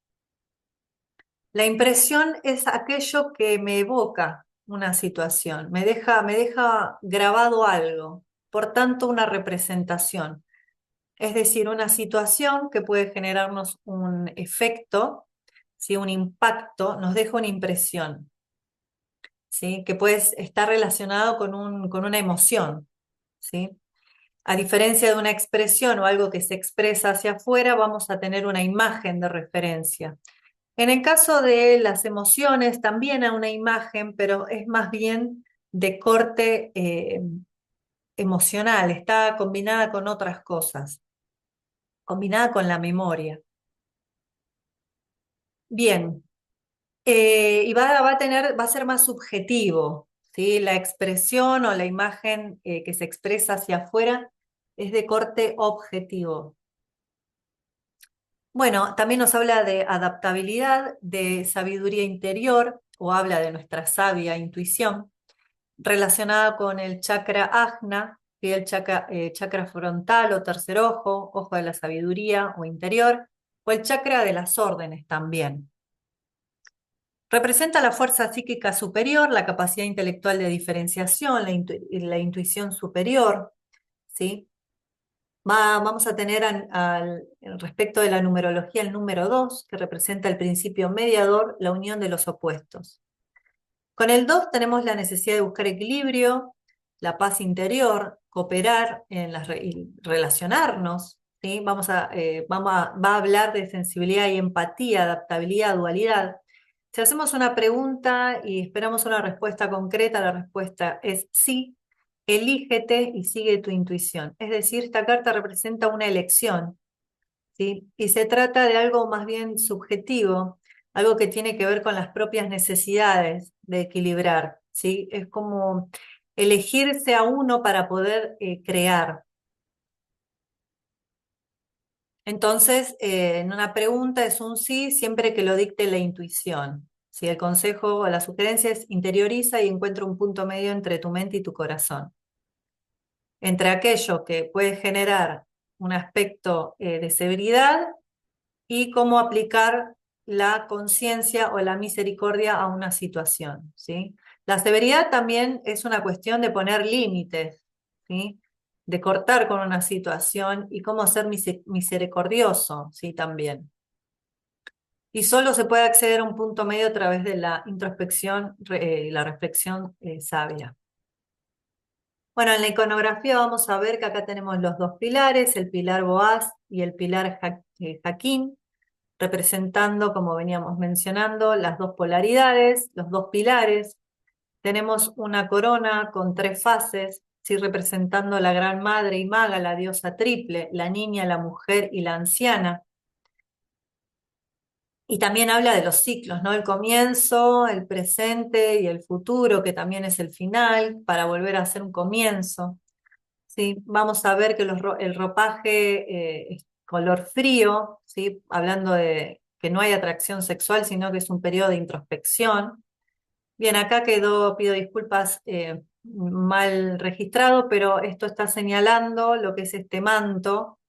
La impresión es aquello que me evoca una situación, me deja grabado algo, por tanto una representación. Es decir, una situación que puede generarnos un efecto, ¿sí? Un impacto, nos deja una impresión, ¿sí? Que puede estar relacionado con una emoción, ¿sí? A diferencia de una expresión o algo que se expresa hacia afuera, vamos a tener una imagen de referencia. En el caso de las emociones, también hay una imagen, pero es más bien de corte emocional, está combinada con otras cosas, combinada con la memoria. Bien, y va a ser más subjetivo, ¿sí? La expresión o la imagen que se expresa hacia afuera es de corte objetivo. Bueno, también nos habla de adaptabilidad, de sabiduría interior, o habla de nuestra sabia intuición, relacionada con el chakra ajna, que es el chakra frontal o tercer ojo, ojo de la sabiduría o interior, o el chakra de las órdenes también. Representa la fuerza psíquica superior, la capacidad intelectual de diferenciación, la intuición superior, ¿sí? Vamos a tener respecto de la numerología el número 2, que representa el principio mediador, la unión de los opuestos. Con el 2 tenemos la necesidad de buscar equilibrio, la paz interior, cooperar y relacionarnos, ¿sí? Va a hablar de sensibilidad y empatía, adaptabilidad, dualidad. Si hacemos una pregunta y esperamos una respuesta concreta, la respuesta es sí, elígete y sigue tu intuición. Es decir, esta carta representa una elección, ¿sí? Y se trata de algo más bien subjetivo, algo que tiene que ver con las propias necesidades de equilibrar, ¿sí? Es como elegirse a uno para poder crear. Entonces, en una pregunta es un sí siempre que lo dicte la intuición. ¿Sí? El consejo o la sugerencia es interioriza y encuentra un punto medio entre tu mente y tu corazón. Entre aquello que puede generar un aspecto de severidad y cómo aplicar la conciencia o la misericordia a una situación, ¿sí? La severidad también es una cuestión de poner límites, ¿sí? De cortar con una situación y cómo ser misericordioso, ¿sí? También. Y solo se puede acceder a un punto medio a través de la introspección y la reflexión sabia. Bueno, en la iconografía vamos a ver que acá tenemos los dos pilares, el pilar Boaz y el pilar Jaquín, representando, como veníamos mencionando, las dos polaridades, los dos pilares. Tenemos una corona con tres fases, ¿sí? Representando la gran madre y maga, la diosa triple, la niña, la mujer y la anciana. Y también habla de los ciclos, ¿no? El comienzo, el presente y el futuro, que también es el final, para volver a hacer un comienzo. ¿Sí? Vamos a ver que el ropaje es color frío, ¿sí? Hablando de que no hay atracción sexual, sino que es un periodo de introspección. Bien, acá pido disculpas, mal registrado, pero esto está señalando lo que es este manto,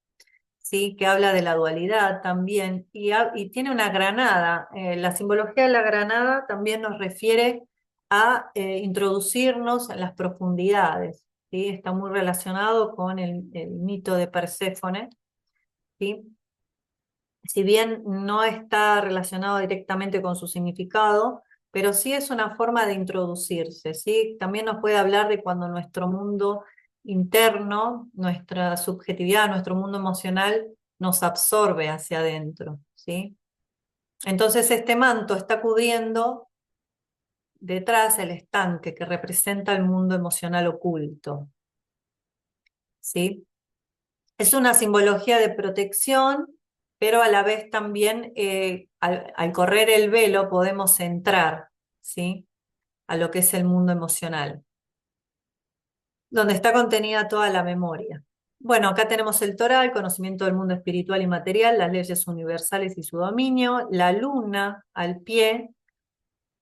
¿sí? Que habla de la dualidad también, y tiene una granada. La simbología de la granada también nos refiere a introducirnos en las profundidades, ¿sí? Está muy relacionado con el mito de Perséfone, ¿sí? Si bien no está relacionado directamente con su significado, pero sí es una forma de introducirse, ¿sí? También nos puede hablar de cuando nuestro mundo interno, nuestra subjetividad, nuestro mundo emocional nos absorbe hacia adentro, ¿sí? Entonces este manto está cubriendo detrás el estanque que representa el mundo emocional oculto, ¿sí? Es una simbología de protección, pero a la vez también al correr el velo podemos entrar, ¿sí? A lo que es el mundo emocional, donde está contenida toda la memoria. Bueno, acá tenemos el Torah, el conocimiento del mundo espiritual y material, las leyes universales y su dominio, la luna al pie,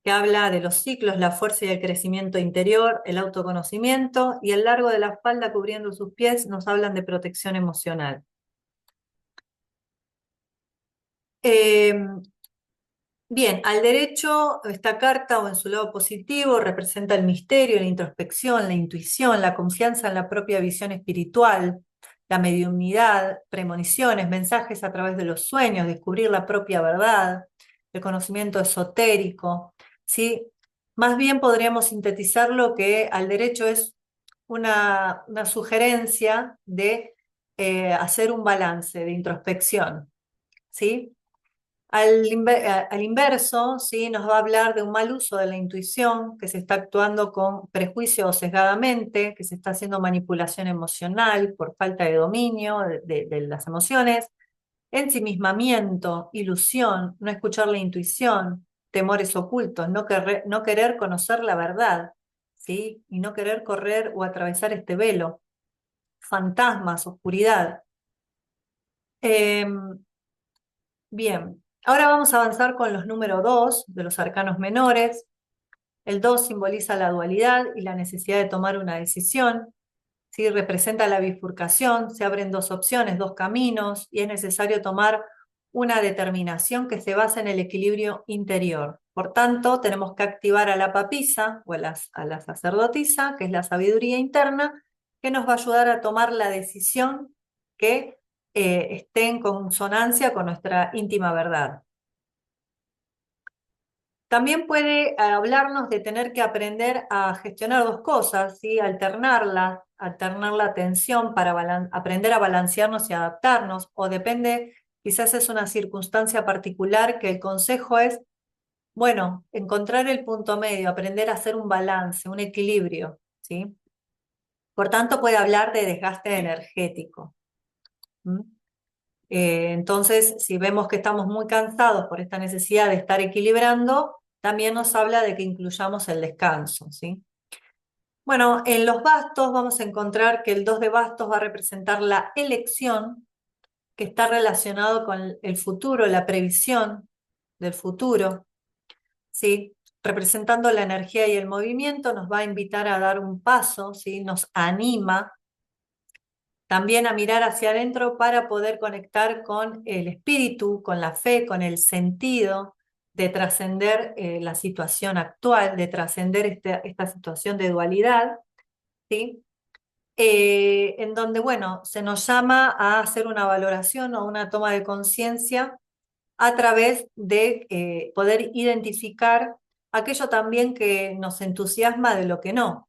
que habla de los ciclos, la fuerza y el crecimiento interior, el autoconocimiento, y el largo de la espalda cubriendo sus pies nos hablan de protección emocional. Eh, Bien, al derecho, esta carta o en su lado positivo representa el misterio, la introspección, la intuición, la confianza en la propia visión espiritual, la mediunidad, premoniciones, mensajes a través de los sueños, descubrir la propia verdad, el conocimiento esotérico, ¿sí? Más bien podríamos sintetizarlo que al derecho es una sugerencia de hacer un balance, de introspección, ¿sí? Al inverso, ¿sí? Nos va a hablar de un mal uso de la intuición, que se está actuando con prejuicio o sesgadamente, que se está haciendo manipulación emocional por falta de dominio de las emociones, ensimismamiento, ilusión, no escuchar la intuición, temores ocultos, no querer conocer la verdad, ¿sí? Y no querer correr o atravesar este velo, fantasmas, oscuridad. Em, Bien, ahora vamos a avanzar con los números 2 de los arcanos menores. El 2 simboliza la dualidad y la necesidad de tomar una decisión. ¿Sí? Representa la bifurcación, se abren dos opciones, dos caminos, y es necesario tomar una determinación que se basa en el equilibrio interior. Por tanto, tenemos que activar a la papisa o a la sacerdotisa, que es la sabiduría interna, que nos va a ayudar a tomar la decisión que esté en consonancia con nuestra íntima verdad. También puede hablarnos de tener que aprender a gestionar dos cosas, ¿sí? Alternar la atención para aprender a balancearnos y adaptarnos, o depende, quizás es una circunstancia particular que el consejo es, bueno, encontrar el punto medio, aprender a hacer un balance, un equilibrio, ¿sí? Por tanto, puede hablar de desgaste energético. ¿Mm? Entonces, si vemos que estamos muy cansados por esta necesidad de estar equilibrando, también nos habla de que incluyamos el descanso, ¿sí? Bueno, en los bastos vamos a encontrar que el 2 de bastos va a representar la elección, que está relacionado con el futuro, la previsión del futuro, ¿sí? Representando la energía y el movimiento, nos va a invitar a dar un paso, ¿sí? Nos anima también a mirar hacia adentro para poder conectar con el espíritu, con la fe, con el sentido de trascender la situación actual, de trascender esta situación de dualidad, ¿sí? En donde, bueno, se nos llama a hacer una valoración o una toma de conciencia a través de poder identificar aquello también que nos entusiasma de lo que no.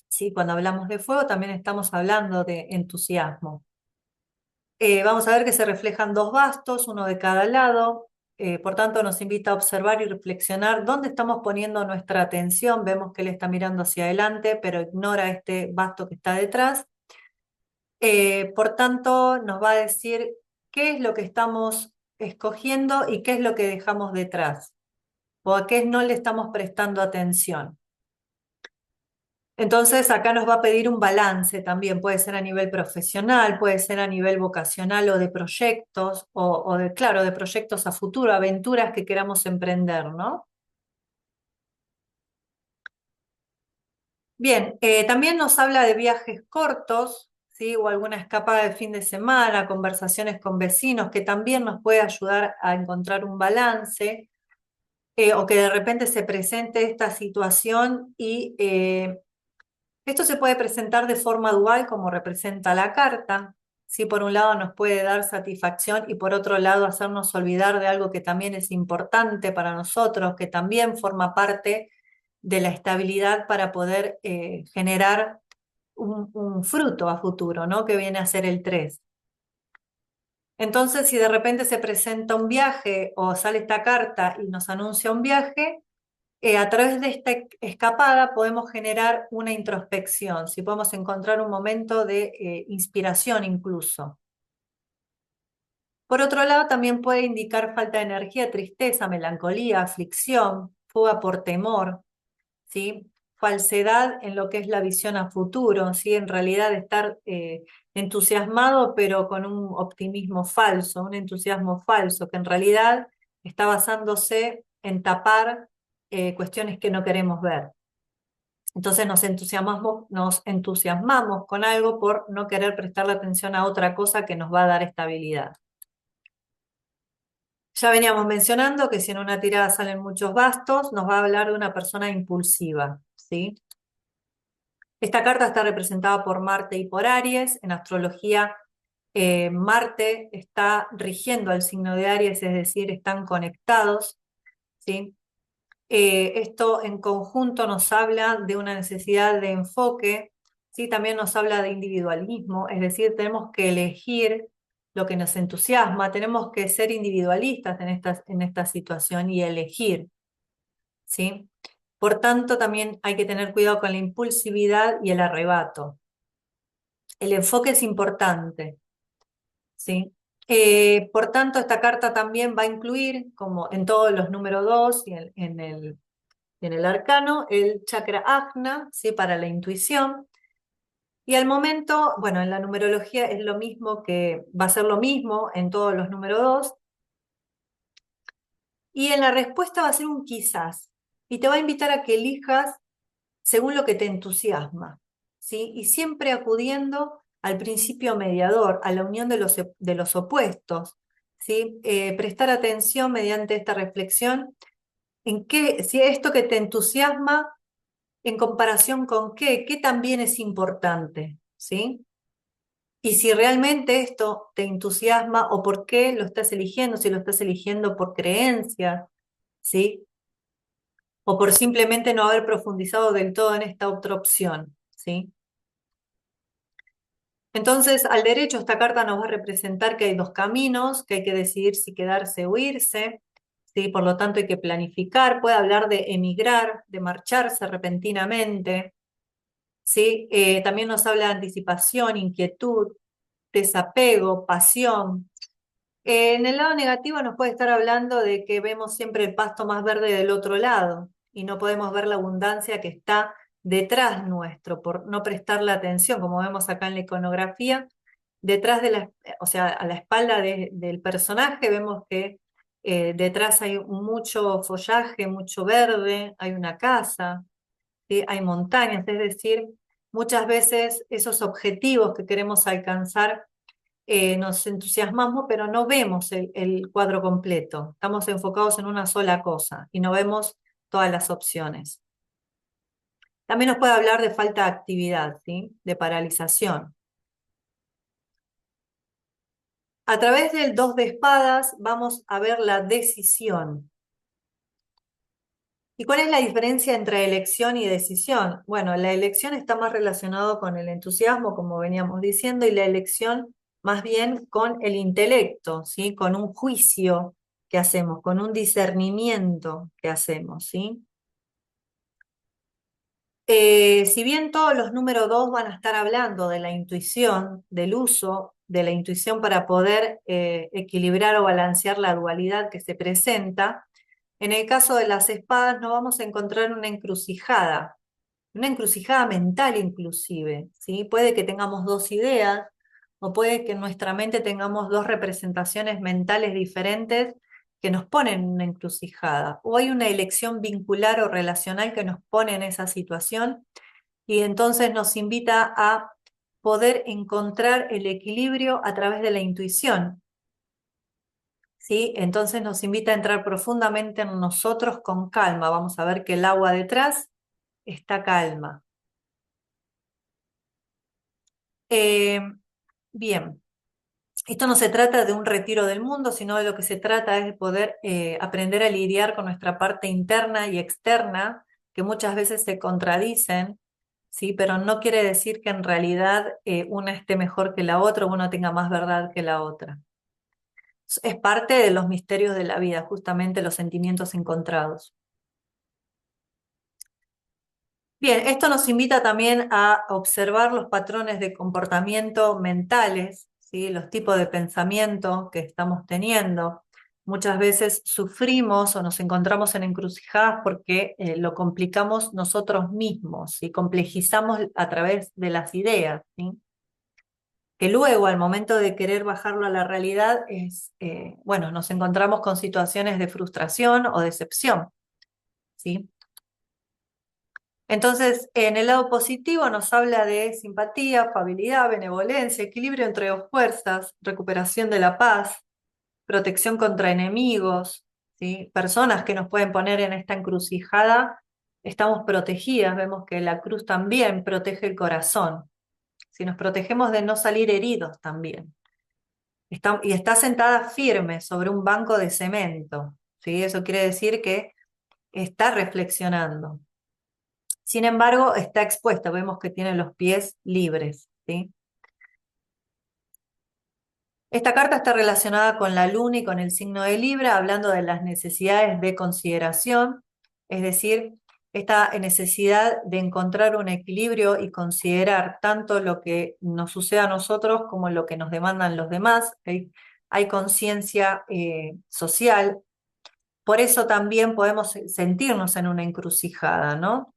¿Sí? Cuando hablamos de fuego también estamos hablando de entusiasmo. Vamos a ver que se reflejan dos bastos, uno de cada lado, por tanto nos invita a observar y reflexionar dónde estamos poniendo nuestra atención. Vemos que él está mirando hacia adelante, pero ignora este basto que está detrás. Por tanto, nos va a decir qué es lo que estamos escogiendo y qué es lo que dejamos detrás, o a qué no le estamos prestando atención. Entonces, acá nos va a pedir un balance también, puede ser a nivel profesional, puede ser a nivel vocacional o de proyectos, o de, claro, de proyectos a futuro, aventuras que queramos emprender, ¿no? Bien, también nos habla de viajes cortos, ¿sí? O alguna escapada de fin de semana, conversaciones con vecinos, que también nos puede ayudar a encontrar un balance, o que de repente se presente esta situación y esto se puede presentar de forma dual como representa la carta. ¿Sí? Por un lado nos puede dar satisfacción y por otro lado hacernos olvidar de algo que también es importante para nosotros, que también forma parte de la estabilidad para poder generar un fruto a futuro, ¿no? Que viene a ser el 3. Entonces, si de repente se presenta un viaje o sale esta carta y nos anuncia un viaje, a través de esta escapada podemos generar una introspección, si podemos encontrar un momento de inspiración incluso. Por otro lado, también puede indicar falta de energía, tristeza, melancolía, aflicción, fuga por temor, ¿sí? Falsedad en lo que es la visión a futuro, ¿sí? En realidad estar entusiasmado pero con un optimismo falso, un entusiasmo falso, que en realidad está basándose en tapar cuestiones que no queremos ver. Entonces nos entusiasmamos con algo por no querer prestarle atención a otra cosa que nos va a dar estabilidad. Ya veníamos mencionando que si en una tirada salen muchos bastos, nos va a hablar de una persona impulsiva, ¿sí? Esta carta está representada por Marte y por Aries. En astrología, Marte está rigiendo al signo de Aries, es decir, están conectados, ¿sí? Esto en conjunto nos habla de una necesidad de enfoque, ¿sí? También nos habla de individualismo, es decir, tenemos que elegir lo que nos entusiasma, tenemos que ser individualistas en esta situación y elegir, ¿sí? Por tanto, también hay que tener cuidado con la impulsividad y el arrebato. El enfoque es importante, ¿sí? Por tanto, esta carta también va a incluir, como en todos los números 2 y en el arcano, el chakra ajna, ¿sí? Para la intuición. Y al momento, bueno, en la numerología es lo mismo va a ser lo mismo en todos los números 2. Y en la respuesta va a ser un quizás. Y te va a invitar a que elijas según lo que te entusiasma, ¿sí? Y siempre acudiendo al principio mediador, a la unión de los opuestos, ¿sí? Prestar atención mediante esta reflexión en qué, si esto que te entusiasma, en comparación con qué también es importante, ¿sí? Y si realmente esto te entusiasma o por qué lo estás eligiendo, si lo estás eligiendo por creencias, ¿sí? O por simplemente no haber profundizado del todo en esta otra opción, ¿sí? Entonces, al derecho, esta carta nos va a representar que hay dos caminos, que hay que decidir si quedarse o irse, ¿sí? Por lo tanto, hay que planificar, puede hablar de emigrar, de marcharse repentinamente, ¿sí? También nos habla de anticipación, inquietud, desapego, pasión. En el lado negativo nos puede estar hablando de que vemos siempre el pasto más verde del otro lado y no podemos ver la abundancia que está detrás nuestro por no prestarle atención, como vemos acá en la iconografía, detrás de o sea, a la espalda del personaje vemos que detrás hay mucho follaje, mucho verde, hay una casa, ¿sí? Hay montañas, es decir, muchas veces esos objetivos que queremos alcanzar nos entusiasmamos, pero no vemos el cuadro completo. Estamos enfocados en una sola cosa y no vemos todas las opciones. También nos puede hablar de falta de actividad, ¿sí? De paralización. A través del 2 de espadas vamos a ver la decisión. ¿Y cuál es la diferencia entre elección y decisión? Bueno, la elección está más relacionado con el entusiasmo, como veníamos diciendo, y la elección más bien con el intelecto, ¿sí? Con un juicio que hacemos, con un discernimiento que hacemos, ¿sí? Si bien todos los números 2 van a estar hablando de la intuición, del uso de la intuición para poder equilibrar o balancear la dualidad que se presenta, en el caso de las espadas nos vamos a encontrar una encrucijada mental inclusive, ¿sí? Puede que tengamos dos ideas o puede que en nuestra mente tengamos dos representaciones mentales diferentes que nos ponen en una encrucijada. O hay una elección vincular o relacional que nos pone en esa situación y entonces nos invita a poder encontrar el equilibrio a través de la intuición, ¿sí? Entonces nos invita a entrar profundamente en nosotros con calma. Vamos a ver que el agua detrás está calma. Eh, Bien, esto no se trata de un retiro del mundo, sino de lo que se trata es de poder aprender a lidiar con nuestra parte interna y externa, que muchas veces se contradicen, ¿sí? Pero no quiere decir que en realidad una esté mejor que la otra o una tenga más verdad que la otra. Es parte de los misterios de la vida, justamente los sentimientos encontrados. Bien, esto nos invita también a observar los patrones de comportamiento mentales, ¿sí? Los tipos de pensamiento que estamos teniendo. Muchas veces sufrimos o nos encontramos en encrucijadas porque lo complicamos nosotros mismos y complejizamos a través de las ideas, ¿sí? Que luego, al momento de querer bajarlo a la realidad, bueno, nos encontramos con situaciones de frustración o decepción, ¿sí? Entonces, en el lado positivo nos habla de simpatía, afabilidad, benevolencia, equilibrio entre dos fuerzas, recuperación de la paz. protección contra enemigos, ¿sí? Personas que nos pueden poner en esta encrucijada, estamos protegidas, vemos que la cruz también protege el corazón, si nos protegemos de no salir heridos también. Y está sentada firme sobre un banco de cemento, ¿sí? Eso quiere decir que está reflexionando. Sin embargo, está expuesta, vemos que tiene los pies libres, ¿sí? Esta carta está relacionada con la luna y con el signo de Libra, hablando de las necesidades de consideración, es decir, esta necesidad de encontrar un equilibrio y considerar tanto lo que nos sucede a nosotros como lo que nos demandan los demás. Hay conciencia social, por eso también podemos sentirnos en una encrucijada, ¿no?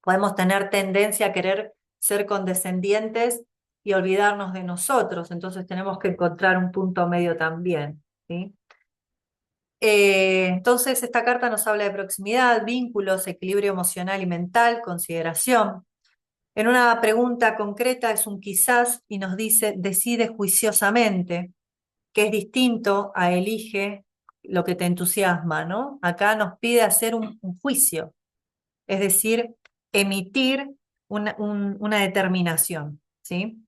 Podemos tener tendencia a querer ser condescendientes y olvidarnos de nosotros, entonces tenemos que encontrar un punto medio también, ¿sí? Entonces esta carta nos habla de proximidad, vínculos, equilibrio emocional y mental, consideración. En una pregunta concreta es un quizás y nos dice decide juiciosamente, que es distinto a elige lo que te entusiasma, ¿no? Acá nos pide hacer un juicio, es decir, emitir una determinación, ¿sí?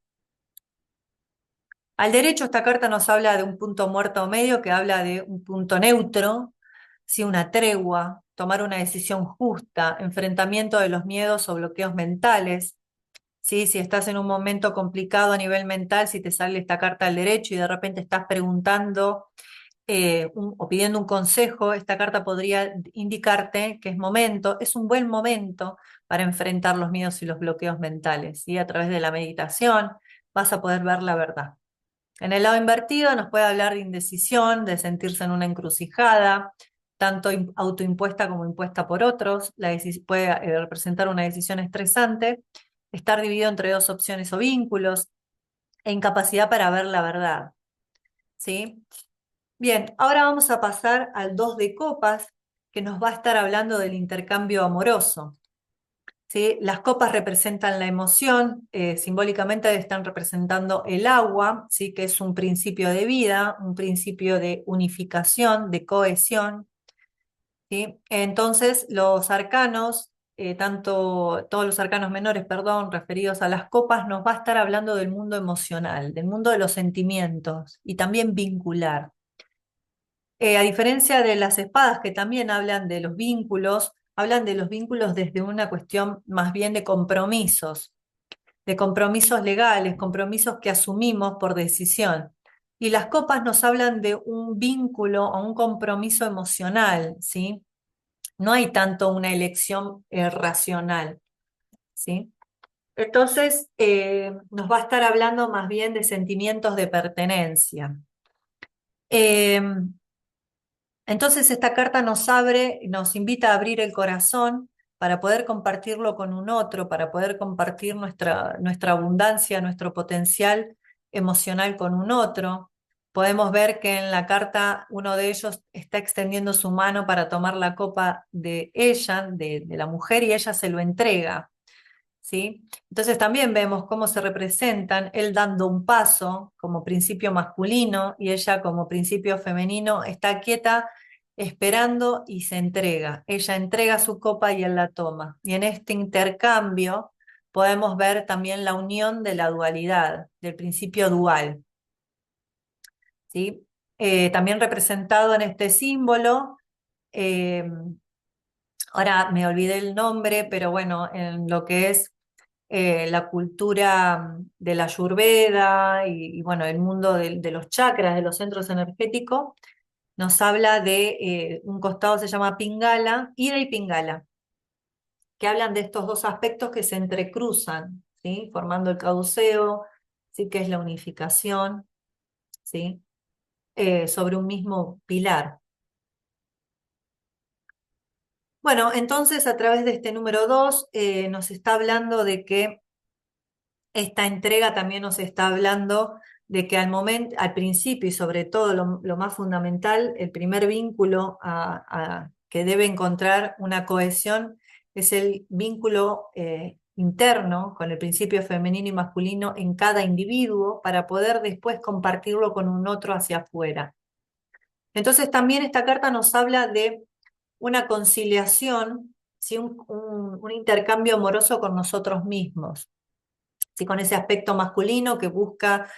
Al derecho, esta carta nos habla de un punto muerto o medio, que habla de un punto neutro, ¿sí? Una tregua, tomar una decisión justa, enfrentamiento de los miedos o bloqueos mentales, ¿sí? Si estás en un momento complicado a nivel mental, si te sale esta carta al derecho y de repente estás preguntando o pidiendo un consejo, esta carta podría indicarte que es un buen momento para enfrentar los miedos y los bloqueos mentales, ¿sí? A través de la meditación vas a poder ver la verdad. En el lado invertido nos puede hablar de indecisión, de sentirse en una encrucijada, tanto autoimpuesta como impuesta por otros, puede representar una decisión estresante, estar dividido entre dos opciones o vínculos, e incapacidad para ver la verdad, ¿sí? Bien, ahora vamos a pasar al 2 de copas, que nos va a estar hablando del intercambio amoroso. ¿Sí? Las copas representan la emoción, simbólicamente están representando el agua, ¿sí? Que es un principio de vida, un principio de unificación, de cohesión, ¿sí? Entonces, los arcanos, todos los arcanos menores, perdón, referidos a las copas, nos va a estar hablando del mundo emocional, del mundo de los sentimientos y también vincular. A diferencia de las espadas que también hablan de los vínculos desde una cuestión más bien de compromisos legales, compromisos que asumimos por decisión. Y las copas nos hablan de un vínculo o un compromiso emocional, ¿sí? No hay tanto una elección racional, ¿sí? Entonces, nos va a estar hablando más bien de sentimientos de pertenencia. Eh, Entonces esta carta nos invita a abrir el corazón para poder compartirlo con un otro, para poder compartir nuestra abundancia, nuestro potencial emocional con un otro. Podemos ver que en la carta uno de ellos está extendiendo su mano para tomar la copa de ella, de la mujer, y ella se lo entrega, ¿sí? Entonces también vemos cómo se representan, él dando un paso como principio masculino y ella como principio femenino, está quieta esperando y se entrega. Ella entrega su copa y él la toma. Y en este intercambio podemos ver también la unión de la dualidad, del principio dual, ¿sí? También representado en este símbolo, eh, ahora me olvidé el nombre, pero bueno, en lo que es la cultura de la Ayurveda bueno, el mundo de los chakras, de los centros energéticos, nos habla de un costado se llama Pingala, Ida y Pingala, que hablan de estos dos aspectos que se entrecruzan, ¿sí? Formando el caduceo, ¿sí? Que es la unificación, ¿sí? Sobre un mismo pilar. Bueno, entonces a través de este número 2 nos está hablando de que esta entrega también nos está hablando de que al principio y sobre todo lo más fundamental, el primer vínculo que debe encontrar una cohesión es el vínculo interno con el principio femenino y masculino en cada individuo para poder después compartirlo con un otro hacia afuera. Entonces también esta carta nos habla de una conciliación, ¿sí? Un intercambio amoroso con nosotros mismos, ¿sí? Con ese aspecto masculino que busca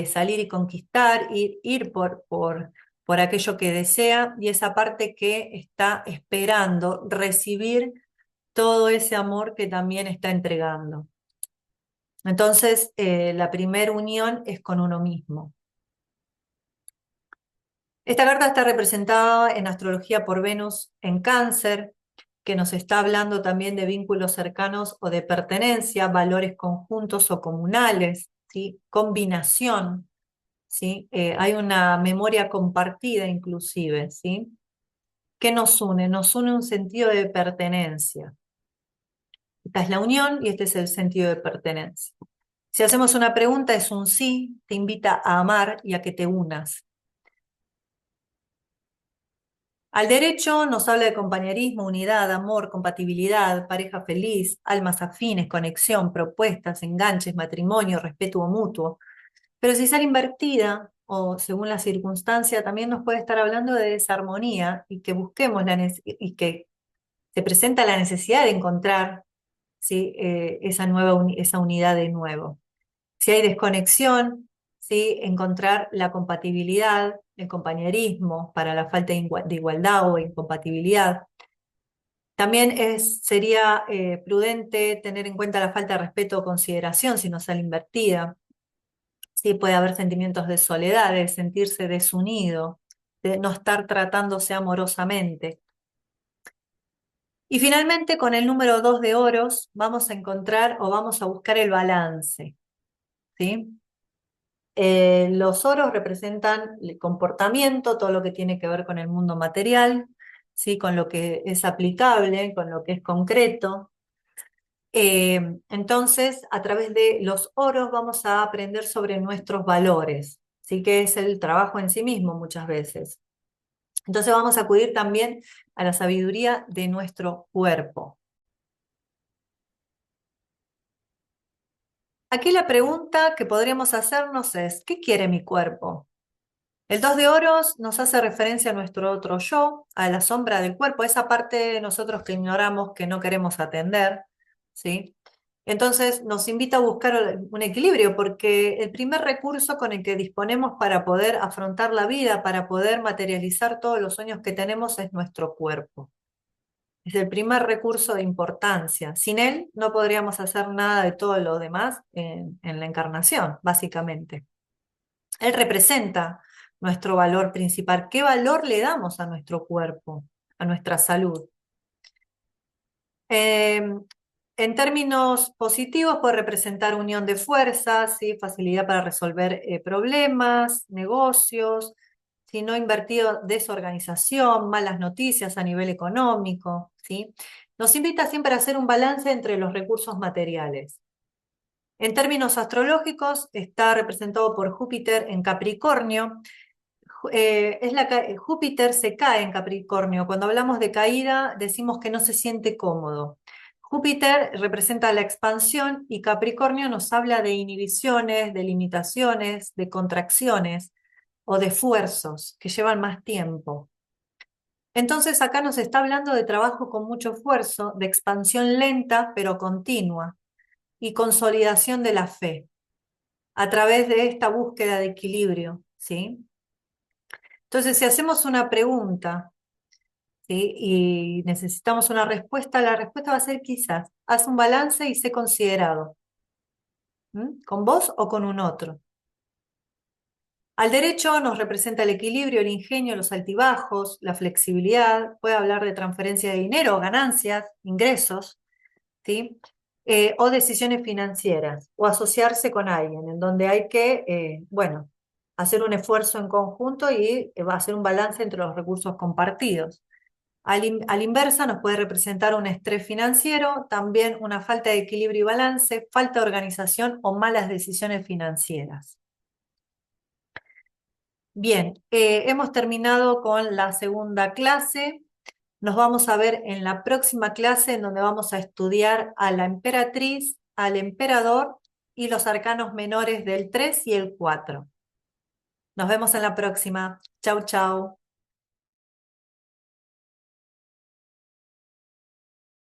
salir y conquistar, ir por aquello que desea, y esa parte que está esperando recibir todo ese amor que también está entregando. Entonces, la primera unión es con uno mismo. Esta carta está representada en astrología por Venus en Cáncer, que nos está hablando también de vínculos cercanos o de pertenencia, valores conjuntos o comunales, ¿sí? Combinación, ¿sí? Hay una memoria compartida inclusive, ¿sí? ¿Qué nos une? Nos une un sentido de pertenencia. Esta es la unión y este es el sentido de pertenencia. Si hacemos una pregunta, es un sí, te invita a amar y a que te unas. Al derecho nos habla de compañerismo, unidad, amor, compatibilidad, pareja feliz, almas afines, conexión, propuestas, enganches, matrimonio, respeto mutuo. Pero si sale invertida, o según la circunstancia, también nos puede estar hablando de desarmonía y que busquemos y que se presenta la necesidad de encontrar, ¿sí? Esa unidad de nuevo. Si hay desconexión, ¿sí? Encontrar la compatibilidad, el compañerismo para la falta de igualdad o incompatibilidad. También sería prudente tener en cuenta la falta de respeto o consideración si no sale invertida. Sí, puede haber sentimientos de soledad, de sentirse desunido, de no estar tratándose amorosamente. Y finalmente, con el número 2 de oros, vamos a encontrar o vamos a buscar el balance, ¿sí? Los oros representan el comportamiento, todo lo que tiene que ver con el mundo material, ¿sí? Con lo que es aplicable, con lo que es concreto. Entonces, a través de los oros vamos a aprender sobre nuestros valores, ¿sí? Que es el trabajo en sí mismo muchas veces. Entonces vamos a acudir también a la sabiduría de nuestro cuerpo. Aquí la pregunta que podríamos hacernos es, ¿qué quiere mi cuerpo? El 2 de oros nos hace referencia a nuestro otro yo, a la sombra del cuerpo, esa parte de nosotros que ignoramos, que no queremos atender, ¿sí? Entonces nos invita a buscar un equilibrio, porque el primer recurso con el que disponemos para poder afrontar la vida, para poder materializar todos los sueños que tenemos, es nuestro cuerpo. Es el primer recurso de importancia. Sin él no podríamos hacer nada de todo lo demás en la encarnación, básicamente. Él representa nuestro valor principal. ¿Qué valor le damos a nuestro cuerpo, a nuestra salud? Eh, en términos positivos puede representar unión de fuerzas, ¿sí? Facilidad para resolver problemas, negocios, si no invertido desorganización, malas noticias a nivel económico, ¿sí? Nos invita siempre a hacer un balance entre los recursos materiales. En términos astrológicos está representado por Júpiter en Capricornio. Júpiter se cae en Capricornio. Cuando hablamos de caída, decimos que no se siente cómodo. Júpiter representa la expansión y Capricornio nos habla de inhibiciones, de limitaciones, de contracciones o de esfuerzos que llevan más tiempo. Entonces acá nos está hablando de trabajo con mucho esfuerzo, de expansión lenta pero continua y consolidación de la fe a través de esta búsqueda de equilibrio, ¿sí? Entonces, si hacemos una pregunta, ¿sí? Y necesitamos una respuesta, la respuesta va a ser quizás, haz un balance y sé considerado, con vos o con un otro. Al derecho nos representa el equilibrio, el ingenio, los altibajos, la flexibilidad, puede hablar de transferencia de dinero, ganancias, ingresos, ¿sí? O decisiones financieras, o asociarse con alguien, en donde hay que, bueno, hacer un esfuerzo en conjunto y va a hacer un balance entre los recursos compartidos. A la inversa nos puede representar un estrés financiero, también una falta de equilibrio y balance, falta de organización o malas decisiones financieras. Bien, hemos terminado con la segunda clase. Nos vamos a ver en la próxima clase en donde vamos a estudiar a la emperatriz, al emperador y los arcanos menores del 3 y el 4. Nos vemos en la próxima. Chau, chau.